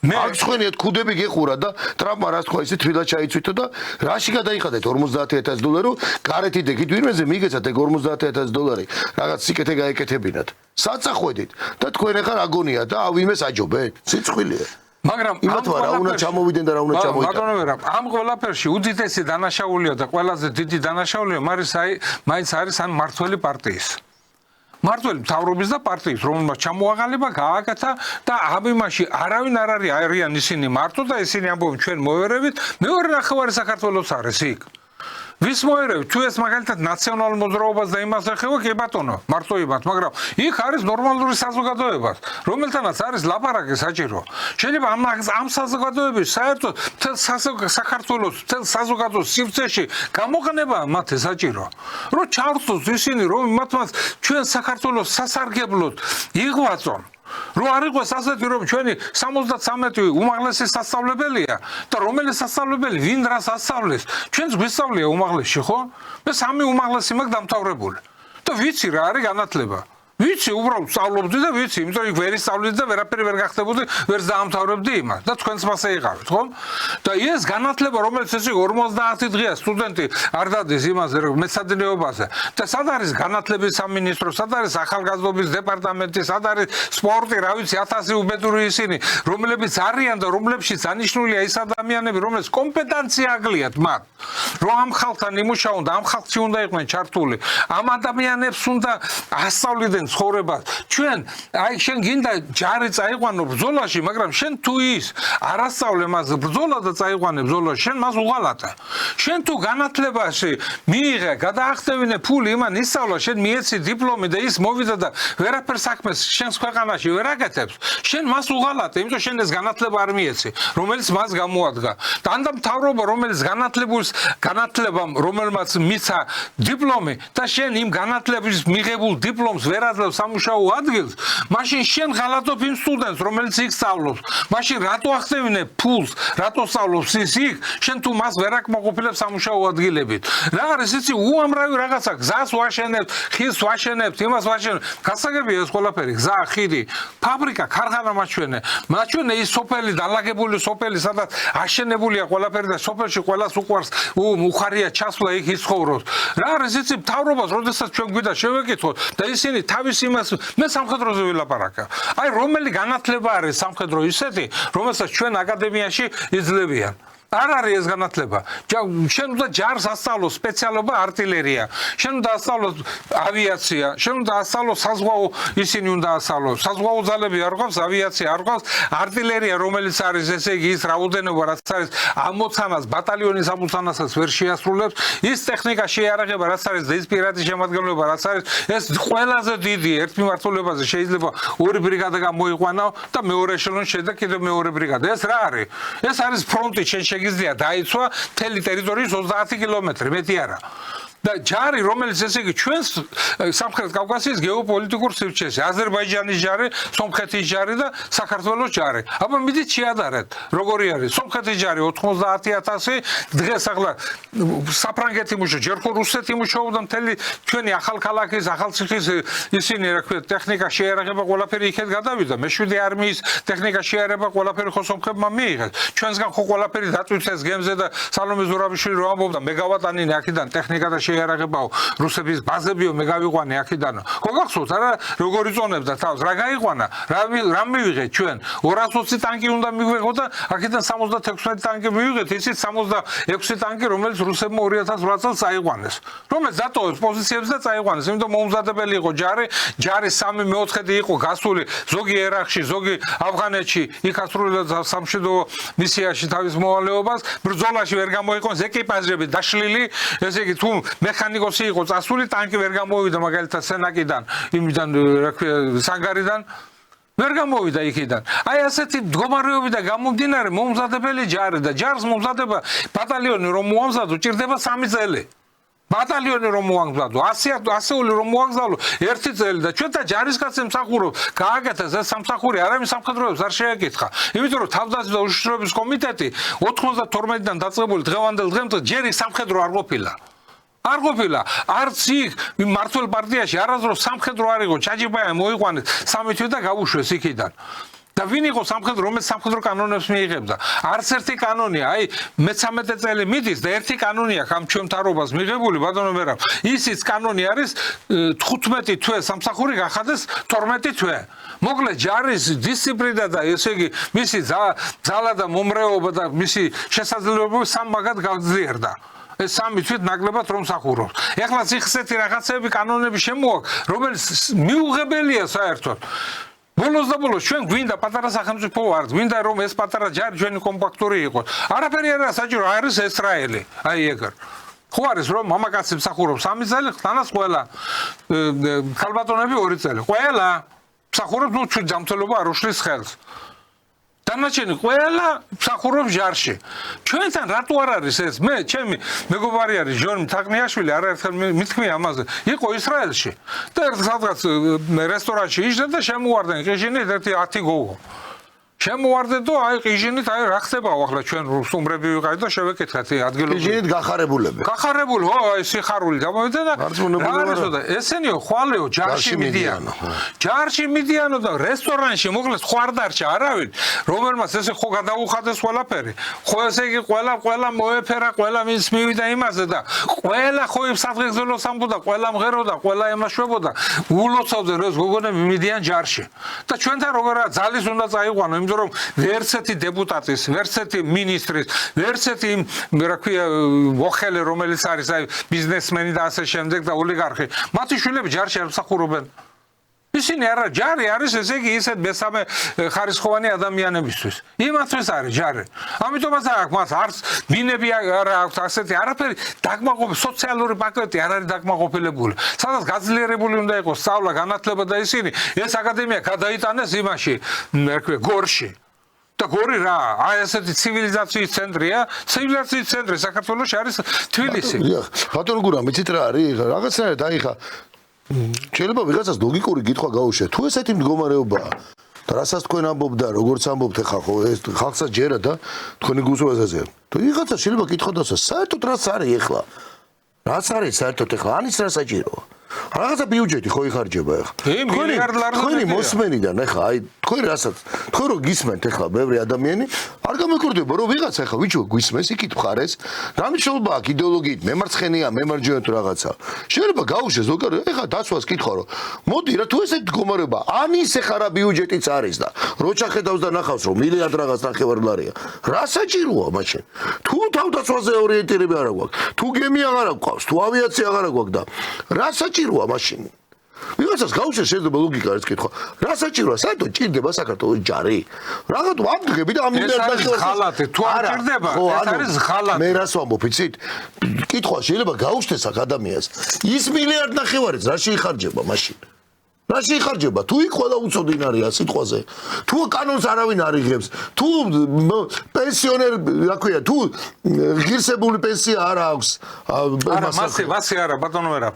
არ გსხვენიათ, ქუდები გეხურა და ტრამპმა რას თქვა, ისე თბილად ჩაიცვითო და რაში გადაიხადეთ $50,000, გარეთ იდეკით ვინმეზე მიგეცათ ეგ $50,000, რაღაც სიკეთე გაეკეთებინათ. სად წახვედით? და თქვენ ახლა რა გონიათ და ვინმეს აჯობეთ? სიცხვილია. მაგრამ იმათ რა უნდა ჩამოვიდნენ და რა უნდა ჩამოიტანონ. ბატონო ვერა, ამ ყველაფერში უდიდესი დანაშაულია და ყველაზე დიდი დანაშაულია მაინც არის ან მართველი პარტიის. მართველი მთავრობის და პარტიის, რომელმაც ჩამოაყალიბა, გააკეთა და ამ იმაში არავინ არ არიან ისინი მარტო და ისინი ამბობენ ჩვენ მოერევით, მეორე ნახევარი საქართველოს არის იქ. ვის მოერევით? თუ ეს მაგალითად ნაციონალურ მოძრაობას და იმას ეხება, კი ბატონო, მარტოებად, მაგრამ იქ არის ნორმალური საზოგადოება, რომელთანაც არის ლაპარაკი საჭირო. შეიძლება ამ საზოგადოების საერთოდ საქართველოს საზოგადოების სივრცეში გამოყენება მათე საჭირო. რომ ჩარწოს ისინი, რომ მათმაც ჩვენ საქართველოს სასარგებლოდ იღვაწონ. რო არ იყოს ასეთი რომ ჩვენი 73 უმაღლესი სასწავლებელია და რომელიც სასწავლებელი ვინ რას ასწავლის ჩვენს გვესწავლია უმაღლესი ხო მე 3 უმაღლესი მაქვს დამთავრებული და ვიცი რა არის განათლება ვიცი უბრალოდ სწავლობდი და ვიცი იმიტომ იქ ვერ ისწავლედი და ვერაფერი ვერ გახდებოდი ვერ დაამთავრებდი იმას და თქვენს მასე იყავით ხო და ეს განათლება რომელიც ესე 50 დღეა სტუდენტი არ დადის იმაზე მეცადინეობაზე და სად არის განათლების სამინისტრო სად არის ახალგაზრდობის დეპარტამენტი სად არის სპორტი რა ვიცი 1000 უბედური ისინი რომლებიც არიან და რომლებშიც ანიშნულია ის ადამიანები რომლებიც კომპეტენცია აკლიათ მათ რომ ამ ხალხთან იმუშაონ და ამ ხალხში უნდა იყვნენ ჩართული ამ ადამიანებს უნდა ასწავლიდნენ ცხოვრებას ჩვენ აი შენ გინდა ჯარი წაიყვანო ბრძოლაში მაგრამ შენ თუ ის არასწავლე მას ბრძოლა და წაიყვანე ბრძოლაში შენ მას უღალატე შენ თუ განათლებაში მიიღე გადაახტევინე ფული იმან ისწავლა შენ მიეცი დიპლომი და ის მოვიდა და ვერაფერ საქმეს შენს ქვეყანაში ვერ აკეთებს შენ მას უღალატე იმიტომ შენ ეს განათლება არ მიეცი რომელიც მას გამოადგა და ანდა მთავრობა რომელიც განათლებამ რომელმაც მიცა დიპლომი და შენ იმ განათლების მიღებულ დიპლომს ვერ აძლევს იღებს სამუშაო ადგილს, მაშინ შენ ღალატობ იმ სტუდენტს, რომელიც იქ სწავლობს. მაშინ რატო ახდევინებ ფულს, რატო სწავლობს ის იქ, შენ თუ მას ვერ აკმაყოფილებ სამუშაო ადგილებით. რა არის იცი უამრავი რაღაცა, გზას ვაშენებთ, ხილს ვაშენებთ, იმას ვაშენებთ. გასაგებია ეს ყველაფერი, გზა, ხიდი, ფაბრიკა, ქარხანა მაჩვენე ის სოფელი დალაგებული სოფელი, სადაც აშენებულია ყველაფერი და სოფელში ყველას უყვარს, უხარია ჩასვლა იქ იცხოვროს. რა არის იცი მთავრობას, როდესაც ჩვენ გვიდა შევეკითხოთ და ისინი თავის იმას მე სამხედროზე ვილაპარაკა. აი რომელი განათლება არის სამხედრო ისეთი, რომელსაც ჩვენ აკადემიაში იძლევიან. არ არის ეს განათლება. შენ უნდა ჯარს ასწავლოს სპეციალობა артиლერია. შენ უნდა ასწავლოს ავიაცია, შენ უნდა ასწავლოს საზღვაო ისინი უნდა ასწავლოს. საზღვაო ძალები არ ყავს, ავიაცია არ ყავს, артиლერია რომელიც არის ესე იგი ის რაოდენობა რაც არის ამოცანას, ბატალიონის ამოცანასაც ვერ შეასრულებს. ის ტექნიკა შეიარაღება რაც არის და ის პირადი შემადგენლობა რაც არის, ეს ყველაზე დიდი ერთ მიმართულებაზე შეიძლება ორი ბრიგადა გამოიყვანო და მეორე ეშელონში შედა კიდევ მეორე ბრიგადა. ეს რა არის? ეს არის ფრონტი შენ გიზდია დაიცვა მთელი ტერიტორიის 30 კილომეტრი, მეტი არა. და ჯარი, რომელიც ესე იგი ჩვენს სამხრეთ კავკასიის გეოპოლიტიკურ სივრცეში, აზერბაიჯანის ჯარი, სომხეთის ჯარი და საქართველოს ჯარი. აბა მიდით შეადარეთ, როგორი არის? სომხეთის ჯარი 90000, დღეს ახლა საფრანგეთი მუშაობს, ჯერ ხო რუსეთი მუშაობდა მთელი ჩვენი ახალქალაქის, ახალციხის ისინი რა ქვია, ტექნიკა შეიარაღება ყველაფერი იქეთ გადავიდა. მე-7 არმიის ტექნიკა შეიარაღება ყველაფერი ხო სომხებმა მიიღეს. ჩვენსგან ხო ყველაფერი დაწვიცეს გემზე და სალომე ზურაბიშვილი რო ამბობდა მეგავატანინი აქედან ტექნიკა და შეიარაღებაო, რუსების ბაზებიო მე გავიყვანე აქედან. ხო გახსოვთ არა როგორი წონებდა თავს, რა გაიყვანა, რა მივიღეთ ჩვენ? 220 ტანკი უნდა მივიღოთ და აქედან 76 ტანკი მივიღეთ, ისიც 66 ტანკი, რომელიც რუსებმა 2008 წელს წაიყვანეს. რომელიც დატოვეს პოზიციებს და წაიყვანეს, იმიტომ მომზადებელი იყო ჯარი, ჯარის 3/4 იყო გასული ზოგი ერაყში, ზოგი ავღანეთში, იქ ასრულებდა სამშვიდობო მისიაში თავის მოვალეობას, ბრძოლაში ვერ გამოიყენეს ეკიპაჟები დაშლილი, ესე იგი თუ მექანიკოსი იყო წასული, ტანკი ვერ გამოვიდა მაგალითად სენაკიდან, იმიდან რა ქვია, სანგარიდან ვერ გამოვიდა იქიდან. აი ასეთი მდგომარეობიდან გამომდინარე მომზადებელი ჯარი და ჯარს მომზადება ბატალიონი რომ მოამზადო, ჭირდება 3 წელი. ბატალიონი რომ მოამზადო, 100-ული რომ მოამზადო 1 წელი და ჩვენ და ჯარისკაცებს მსახურობ, გააკეთეს ეს სამსახური, არავინ სამხედროებს არ შეეკითხა. იმიტომ რომ თავდაცვის და უშიშროების კომიტეტი 92-დან დაწყებული დღევანდელ დღემდე ჯერ სამხედრო არ ყოფილა. არ ყოფილა, არც იქ მართლ პარტიაში არასდროს სამხედრო არ იყო, ჩაჯიბაია მოიყვანეს 3 თვე და გაუშვეს იქიდან. და ვინ იყო სამხედრო, რომელიც სამხედრო კანონებს მიიღებდა? არც ერთი კანონია, აი მე-13 წელი მიდის და ერთი კანონი აქვს ამ ჩვენ მთავრობას მიღებული, ბატონო მერაბ. ისიც კანონი არის 15 თვე სამსახური გახადეს 12 თვე. მოკლედ ჯარის დისციპლინა და ესე იგი მისი ძალა და მომრეობა და მისი შესაძლებლობები სამმაგად გაძლიერდა. ეს 3 თვით ნაკლებად რომ მსახურობს. ეხლა ციხსეთი რაღაცები კანონები შემოაქვს, რომელიც მიუღებელია საერთოდ. ბოლოს და ბოლოს ჩვენ გვინდა პატარა სახელმწიფო ვართ, გვინდა რომ ეს პატარა ჯარი ჩვენი კომპაქტური იყოს. არაფერი არა საჭირო, არის ესრაელი. აი ეგრე. ხო არის რომ მამაკაცი მსახურობს 3 წელი, თანაც ყველა ქალბატონები 2 წელი. ყველა მსახურობს, ნუ ჩვენ ჯანმრთელობა არ უშლის ხელს. დანარჩენი ყველა მსახურობს ჯარში. ჩვენთან რატო არ არის ეს? ჩემი მეგობარი არის ჟონი თაყნიაშვილი, არაერთხელ მithქმია ამაზე. იყო ისრაელში და ერთ სადღაც რესტორანში იჯდა და შემოუვარდნენ ყიჟინით ერთი 10 გოგო. შემოვარდეთ და აი ყიჟინით აი რა ხდებაო ახლა ჩვენ სტუმრები ვიყავით და შევეკითხეთ ადგილობრივ ყიჟინით გახარებულები. გახარებული, ხო, აი სიხარული გამოვიდა და ესენიო ხვალეო ჯარში მიდიან. ჯარში მიდიანო და რესტორანში მოკლედ ხო არ დარჩა არავინ, რომელმაც ესე ხო გადაუხადეს ყველაფერი. ხო ესე იგი ყველა მოეფერა, ყველა მის მივიდა იმაზე და ყველა ხო იმ სადღეგრძელოს ამბობდა, ყველა მღეროდა, ყველა ემაშვებოდა. ულოცავდნენ ეს გოგონები მიდიან ჯარში. და ჩვენთან როგორა ძალის უნდა წაიყვანო, რომ ვერცეთი დეპუტატის, ვერცეთი მინისტრის, ვერცეთი რა ქვია მოხელე რომელიც არის აი ბიზნესმენი და ასე შემდეგ და ოლიგარხი, მათი შვილები ჯარში არ მსახურობენ. ისინი არა, ჯარი არის ესე იგი ისეთ მესამე ხარისხოვანი ადამიანებისთვის. იმათთვის არის ჯარი. ამიტომაც აქვს მას არც მინები არ აქვს ასეთი არაფერი დაკმაყოფილებული სოციალური პაკეტი არ არის დაკმაყოფილებული. სადაც გაძლიერებული უნდა იყოს სწავლა, განათლება და ისინი ეს აკადემია გადაიტანეს იმაში, რა ქვია, გორში. და გორი რა, აი ესეთი ცივილიზაციის ცენტრია, ცივილიზაციის ცენტრი საქართველოში არის თბილისი. ბატონო გურამ, იცით რა არის? რაღაცნაირად აი ხა შეიძლება ვიღაცას ლოგიკური კითხვა გაუშვათ. თუ ესეთი მდგომარეობაა და რასაც თქვენ ამბობთ და როგორც ამბობთ ახლა ხო ეს ხალხსაც ჯერა და თქვენი გულწრფელობაზე. თუ ვიღაცა შეიძლება კითხვა დასვა, საერთოდ რაც არის ახლა? რაც არის საერთოდ ახლა? ანის რა საჭიროა? რაღაცა ბიუჯეტი ხო იხარჯება ახლა. თქვენი მოსმენიდან ახლა აი თქვენ რასაც თქვენ რო გისმენთ ახლა ბევრი ადამიანი არ გამეკვირდება რომ ვიღაც ახლა ვიჩო გვისმენს იქით მხარეს რა მნიშვნელობა აქვს იდეოლოგიით მემარცხენეა მემარჯვენე თუ რაღაცა შეიძლება გაუშვეს ზოგადად ახლა დაცვას კითხვა რომ მოდი რა თუ ესეთ მდგომარეობა ანის ახლა რა ბიუჯეტიც არის და რო ჩახედავს და ნახავს რომ მილიარდ რაღაც ნახევარდოლარია რა საჭიროა მაშინ თუ თავდაცვაზე ორიენტირება არ აქვს თუ გემი აღარ აქვს თუ ავიაცია აღარ აქვს და რა საჭიროა მაშინ ვიღაცას გაუშვეს შეიძლება ლოგიკა არის კითხვა რა საჭიროა საერთოდ ჭირდება საქართველოს ჯარი რაღაც ვამდგები და ამ მილიარდ ხალათი თუ არ ჭირდება ეს არის ხალათი მე რას ვამბობ იცით კითხვა შეიძლება გაუშვეს აქ ადამიანს ის მილიარდ ნახევარიც რა შეიხარჯება მაშინ რა შეიხარჯება თუ იქ ყველა უცოდინარია სიტყვაზე თუ კანონს არავინ არ იღებს თუ პენსიონერ რა ქვია თუ ღირსებული პენსია არ აქვს არა მასე არა ბატონო ვერა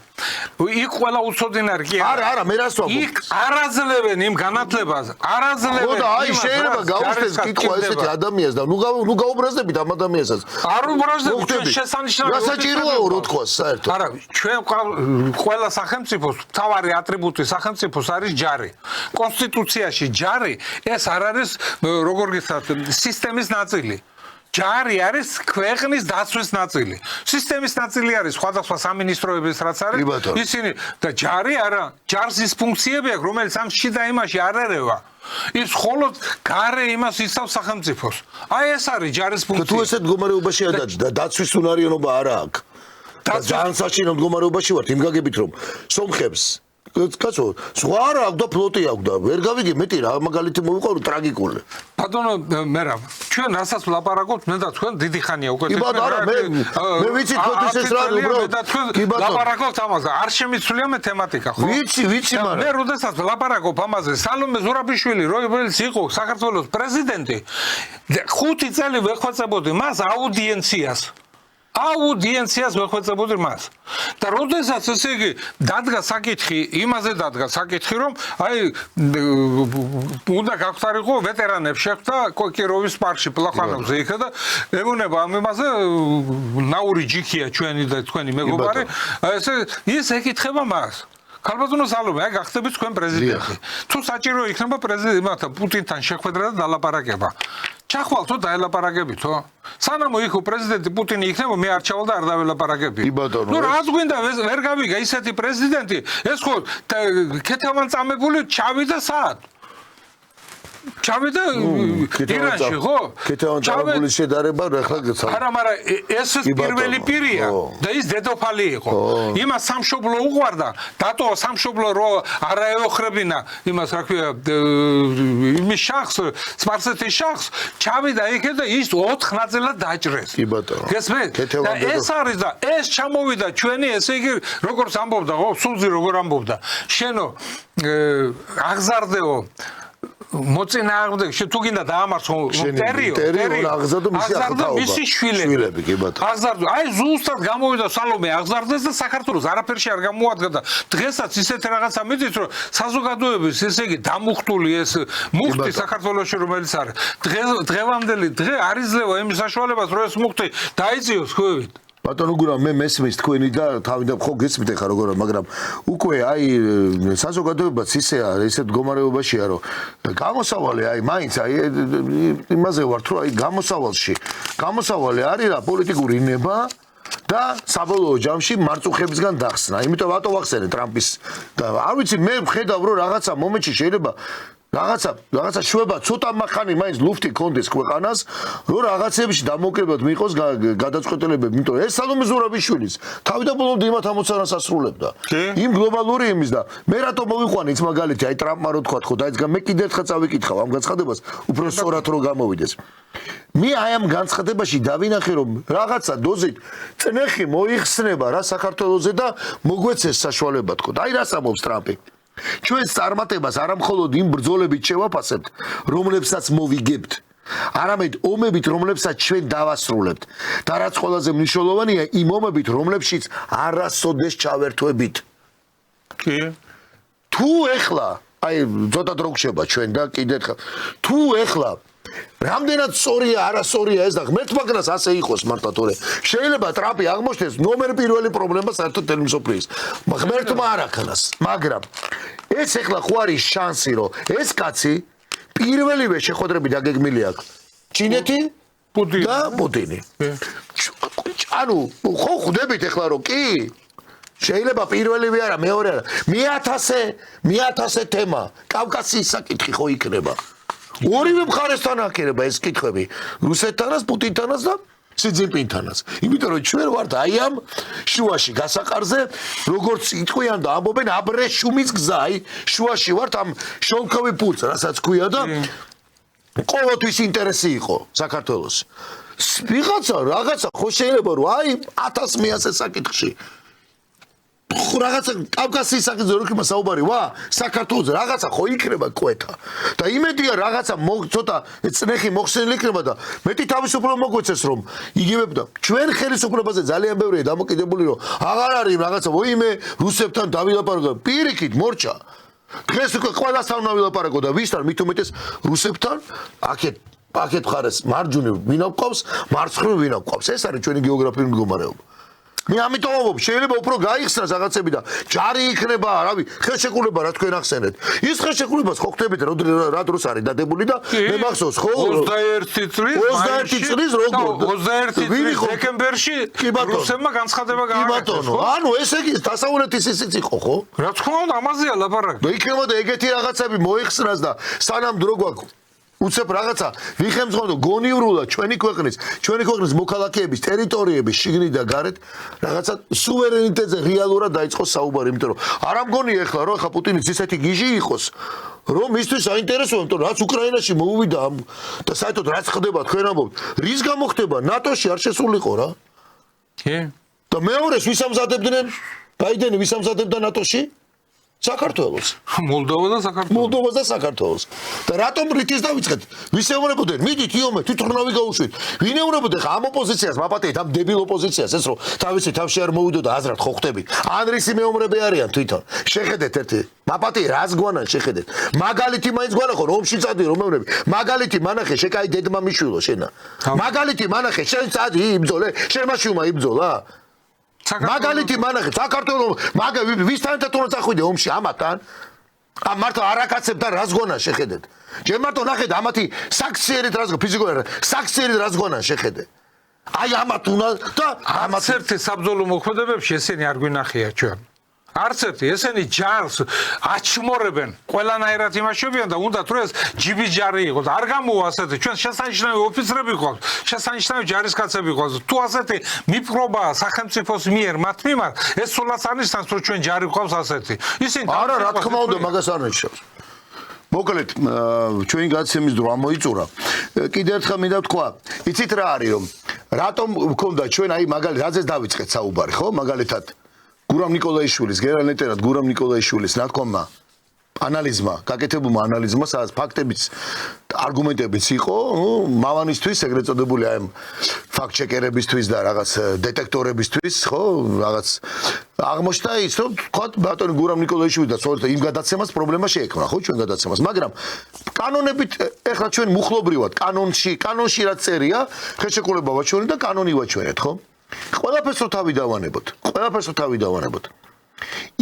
იქ ყველა უცოდინარი კი არა მე რას ვამბობ იქ არაძლევენ იმ განათლებას არაძლევენ ხო და აი შეიძლება გაუშვეს კითხვა ესეთი ადამიანს და ნუ გაუბრაზდებით ამ ადამიანსაც არ უბრაზდებით ჩვენ შესანიშნავია რა საჭიროა რო თქვას საერთოდ არა ჩვენ ყველა სახელმწიფოს მთავარი ატრიბუტი სახელმწიფოს არის ჯარი. კონსტიტუციაში ჯარი ეს არ არის როგორ გითხრათ სისტემის ნაწილი. ჯარი არის ქვეყნის დაცვის ნაწილი. სისტემის ნაწილი არის სხვადასხვა სამინისტროების რაც არის ისინი და ჯარი არა ჯარს ის ფუნქციები აქვს რომელიც ამ შიდა იმაში არ ერევა. ის მხოლოდ გარე იმას იცავს სახელმწიფოს. აი ეს არის ჯარის ფუნქცია. თუ ესეთ მდგომარეობაში და დაცვის უნარიანობა არ აქვს. და ძალიან საშინო მდგომარეობაში ვართ იმ გაგებით რომ სომხებს კაცო, სხვა არა აქვს და ფლოტი აქვს და ვერ გავიგე მეტი რა მაგალითი მოვიყავ ტრაგიკული. ბატონო მერაბ, ჩვენ რასაც ვლაპარაკობთ, მე და თქვენ დიდი ხანია უკვე. კი ბატონო, არა მე ვიცი თქვენთვის ეს რა უბრალოდ. კი ბატონო, ლაპარაკობთ ამაზე, არ შემიცვლია მე თემატიკა, ხო? ვიცი მაგრამ. მე როდესაც ვლაპარაკობ ამაზე, სალომე ზურაბიშვილი, რომელიც იყო საქართველოს პრეზიდენტი, 5 წელი ვეხვეწებოდი მას აუდიენციას ვეხვეწებოდი მას. და როდესაც ესე იგი დადგა საკითხი, იმაზე დადგა საკითხი, რომ აი უნდა გაგვთარიყო ვეტერანებს შეხვდა კოკიროვის პარკში პლახანოვზე იქა და ებუნება ამ იმაზე ნაური ჯიქია ჩვენი და თქვენი მეგობარი, ესე ის ეკითხება მას. ქალბატონო სალომე, აი გახდებით თქვენ პრეზიდენტი. თუ საჭირო იქნება პრეზიდენტთან პუტინთან შეხვედრა და დალაპარაკება. ჩახვალთო დაელაპარაკებითო? სანამ იქ პრეზიდენტი პუტინი იქნება, მე არ ჩავალ და არ დაველაპარაკები. ნუ რაც გვინდა ვერ გავიგა ისეთი პრეზიდენტი, ეს ხო ქეთევან წამებული ჩავიდა საათ. ჩავიდა ირანში, ხო? ქეთევან წამებული შედარება ახლა გეცალ. არა, მაგრამ ეს პირველი პირია და ის დედოფალი იყო. იმას სამშობლო უყვარდა, დატოვა სამშობლო რო არა ეოხრებინა იმას რა ქვია იმის შახს, სპარსეთის შახს, ჩავიდა იქ და ის 4 ნაწილად დაჭრეს. კი ბატონო. გესმენთ? და ეს არის და ეს ჩამოვიდა ჩვენი ესე იგი როგორც ამბობდა, ხო, სულზი როგორ ამბობდა. შენო აღზარდეო მოწინააღმდეგე თუ გინდა დაამარცხო ტერიტორიო აღზარდო მისი შვილები კი ბატონო აღზარდო აი ზუსტად გამოვიდა სალომე აღზარდეს და საქართველოს არაფერში არ გამოადგა და დღესაც ისეთ რაღაცა მიწით რომ საზოგადოების ესე იგი დამუხტული ეს მუხტი საქართველოში რომელიც არის დღევანდელი დღე არ იძლევა იმ საშუალებას რომ ეს მუხტი დაიწიოს ხვევით ბატონო გურამ მე მესმის თქვენი და თავიდან ხო გესმით ახლა როგორ მაგრამ უკვე აი საზოგადოებაც ისეა ისეთ მდგომარეობაშია რომ გამოსავალი აი მაინც აი იმაზე ვართ რომ აი გამოსავალი არის რა პოლიტიკური ინება და საბოლოო ჯამში მარწუხებისგან დახსნა იმიტომ რატო ვახსენე ტრამპის და არ ვიცი მე ვხედავ რომ რაღაცა მომენტში შეიძლება რაღაცა შვება ცოტა მახანი მაინც ლუფტი კონდეს ქვეყანას რომ რაღაცებში დამოკიდებულად მიიღოს გადაწყვეტილებები იმიტომ ეს სალომე ზურაბიშვილის თავიდან ბოლომდე იმათ ამოცანას ასრულებდა იმ გლობალური იმის და მე რატო მოვიყვანე ის მაგალითი აი ტრამპმა რო თქვა ხო და ის მე კიდევ ერთხელ წავიკითხავ ამ განცხადებას უფრო სწორად რო გამოვიდეს მე აი ამ განცხადებაში დავინახე რომ რაღაცა დოზით წნეხი მოიხსნება რა საქართველოზე და მოგვეცეს საშუალება თქო და აი რას ამბობს ტრამპი ჩვენს წარმატებას არამხოლოდ იმ ბრძოლებით შევაფასებთ, რომლებსაც მოვიგებთ, არამედ ომებით, რომლებსაც ჩვენ დავასრულებთ. და რაც ყველაზე მნიშვნელოვანია, იმ ომებით, რომლებშიც არასოდეს ჩავერთვებით. კი თუ ეხლა აი ცოტა დრო გშება ჩვენ და კიდე ხა თუ ეხლა რამდენად სწორია არასწორია ეს და ღმერთმაგნას ასე იყოს მარტო თორე შეიძლება ტრაპი აღმოჩნდეს ნომერ პირველი პრობლემა საერთოდ თელმისოფლის ღმერთმა არ აქნას მაგრამ ეს ეხლა ხო არის შანსი რომ ეს კაცი პირველივე შეხვედრები დაგეგმილი აქვს ჩინეთი და პუტინი ანუ ხო ხვდებით ეხლა რომ კი შეიძლება პირველივე არა მეორე არა მე1000 თემა კავკასიის საკითხი ხო იქნება ორივე მხარესთან აქერება ეს კითხვები რუსეთთანაც პუტინთანაც და სი ძინპინთანაც იმიტომ რომ ჩვენ ვართ აი ამ შუაში გასაყარზე როგორც იტყვიან და ამბობენ აბრეშუმის გზა აი შუაში ვართ ამ შოლქოვი პულს რასაც ქვია და ყოველთვის ინტერესი იყო საქართველოს ვიღაცა რაღაცა ხო შეიძლება რომ აი 1100 საკითხში რაღაცა კავკასიის საკითხზე როქიმა საუბარი ვა საქართველოს რაღაცა ხო იქნება კვეთა და იმედია რაღაცა ცოტა წნეხი მოხსენილი იქნება და მეტი თავისუფლება მოგვეცეს რომ იგივე და ჩვენ ხელისუფლებაზე ძალიან ბევრია დამოკიდებული რომ აღარ არის რაღაცა ვოიმე რუსებთან დავილაპარაკო პირიქით მორჩა დღეს უკვე ყველასთან უნდა ვილაპარაკო და ვისთან მით უმეტეს რუსებთან აქეთ მხარეს მარჯვნივ ვინა გვყავს მარცხნივ ვინა გვყავს ეს არის ჩვენი გეოგრაფიული მდგომარეობა მე ამიტომ ვამბობ შეიძლება უფრო გაიხსნას რაღაცები და ჯარი იქნება რავი ხელშეკრულება რა თქვენ ახსენეთ ის ხელშეკრულებას ხო ხდებით რა დროს არის დადებული და მე მახსოვს ხო 21 წლის როგორ 21 წლის დეკემბერში რუსებმა განცხადება გააკეთეს ხო ანუ ესე იგი დასავლეთის ისიც იყო ხო რა თქმა უნდა ამაზეა ლაპარაკი და იქნება და ეგეთი რაღაცები მოიხსნას და სანამ დრო გვაქვს უცებ რაღაცა ვიხემძღონო გონივრულად ჩვენი ქვეყნის მოქალაქეების ტერიტორიების შიგნით და გარეთ რაღაცა სუვერენიტეტზე რეალურად დაიწყო საუბარი იმიტომ რომ არ ამგონია ეხლა რომ ეხლა პუტინის ისეთი გიჟი იყოს რომ მისთვის საინტერესოა იმიტომ რაც უკრაინაში მოუვიდა და საერთოდ რაც ხდება თქვენ ამბობთ რის გამო ხდება ნატოში არ შესულიყო რა კი და მეორეს ვის ამზადებდნენ ბაიდენი ვის ამზადებდა ნატოში საქართველოს მოლდოვას და საქართველოს და რატომ რითის დავიწყეთ ვის ეუბნებოდნენ მიდით იომე თვითმფრინავი გაუშვით ვინ ეუბნებოდა ხა ამ ოპოზიციას მაპატეთ ამ დებილ ოპოზიციას ეს რომ თავისი თავში არ მოვიდო და აზრად ხო ხტები ანდრისი მეომრები არიან თვითონ შეხედეთ ერთი მაპატი რას გვანან შეხედეთ მაგალითი მაინც გვანახო რომში წადი რომელები მაგალითი მანახე შეკაი დედმამიშვილო შენა მაგალითი მანახე შენ წადი იბძოლე შემაშიუმა იბძოლა მაგალითი მანახე საქართველოს ვისთან თვითონ წახვიდე ომში ამათან ამ მარტო არაკაცებთან რას გონან შეხედეთ ჯერ მარტო ნახეთ ამათი საქციელით რას ფიზიკურად საქციელით რას გონან შეხედე აი ამათ უნდა და ამათ ერთი საბრძოლო მოქმედებებში ესენი არ გვინახია ჩვენ არც ერთი ესენი ჯარს აჩმორებენ ყველანაირად იმაშობიან და უნდა თუ ეს ჯიბი ჯარი იყოს არ გამოვა ასეთი ჩვენ შესანიშნავი ოფიცრები გვყავს შესანიშნავი ჯარისკაცები გვყავს თუ ასეთი მიფრობა სახელმწიფოს მიერ მათ მიმართ ეს სულაც არნიშნავს რომ ჩვენ ჯარი გვყავს ასეთი ისინი არა რა თქმა უნდა მაგას არ ნიშნავს მოკლედ ჩვენი გადაცემის დრო ამოიწურა კიდევ ერთხელ მინდა ვთქვა იცით რა არის რომ რატომ მქონდა ჩვენ აი მაგალითად რაზეც დავიწყეთ საუბარი ხო მაგალითად გურამ ნიკოლაიშვილის გენერალ-ლეიტენანტ გურამ ნიკოლაიშვილის ნათქვამმა ანალიზმა გაკეთებულმა ანალიზმა სადაც ფაქტებიც არგუმენტებიც იყო მავანისთვის ეგრეთ წოდებული აი ფაქტ-ჩეკერებისთვის და რაღაც დეტექტორებისთვის ხო რაღაც აღმოჩნდა ის რომ თქვა ბატონი გურამ ნიკოლაიშვილი და სწორედ იმ გადაცემას პრობლემა შეექმნა ხო ჩვენ გადაცემას მაგრამ კანონებით ეხლა ჩვენ მუხლობრივად კანონში რაც წერია ხელშეკრულება ვაჩვენეთ და კანონი ვაჩვენეთ ხო ყველაფერს რო თავი დავანებოთ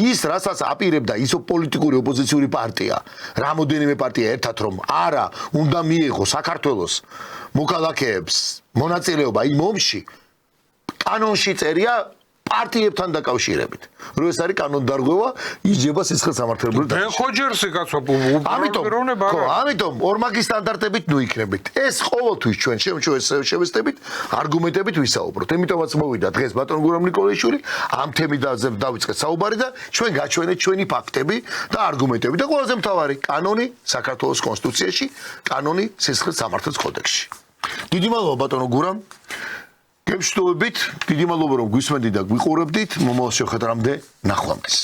ის რასაც აპირებდა ისო პოლიტიკური ოპოზიციური პარტია რამოდენიმე პარტია ერთად რომ არა უნდა მიიღო საქართველოს მოქალაქეებს მონაწილეობა იმ ომში კანონში წერია პარტიებთან დაკავშირებით რომ ეს არის კანონდარღვევა იჯება სისხლის სამართლებრივ დარგში ხო ჯერსი კაცო ამიტომ ორმაგი სტანდარტებით ნუ იქნებით ეს ყოველთვის ჩვენ შევესწრებით არგუმენტებით ვისაუბროთ იმიტომაც მოვიდა დღეს ბატონ გურამ ნიკოლაიშვილი ამ თემიდაზე დავიწყეთ საუბარი და ჩვენ გაჩვენეთ ჩვენი ფაქტები და არგუმენტები და ყველაზე მთავარი კანონი საქართველოს კონსტიტუციაში კანონი სისხლის სამართლის კოდექსში დიდი მადლობა ბატონო გურამ გემშვიდობებით, დიდი მადლობა რომ გვისმენდით და გვიყურებდით. მომავალ შეხვედრამდე ნახვამდის.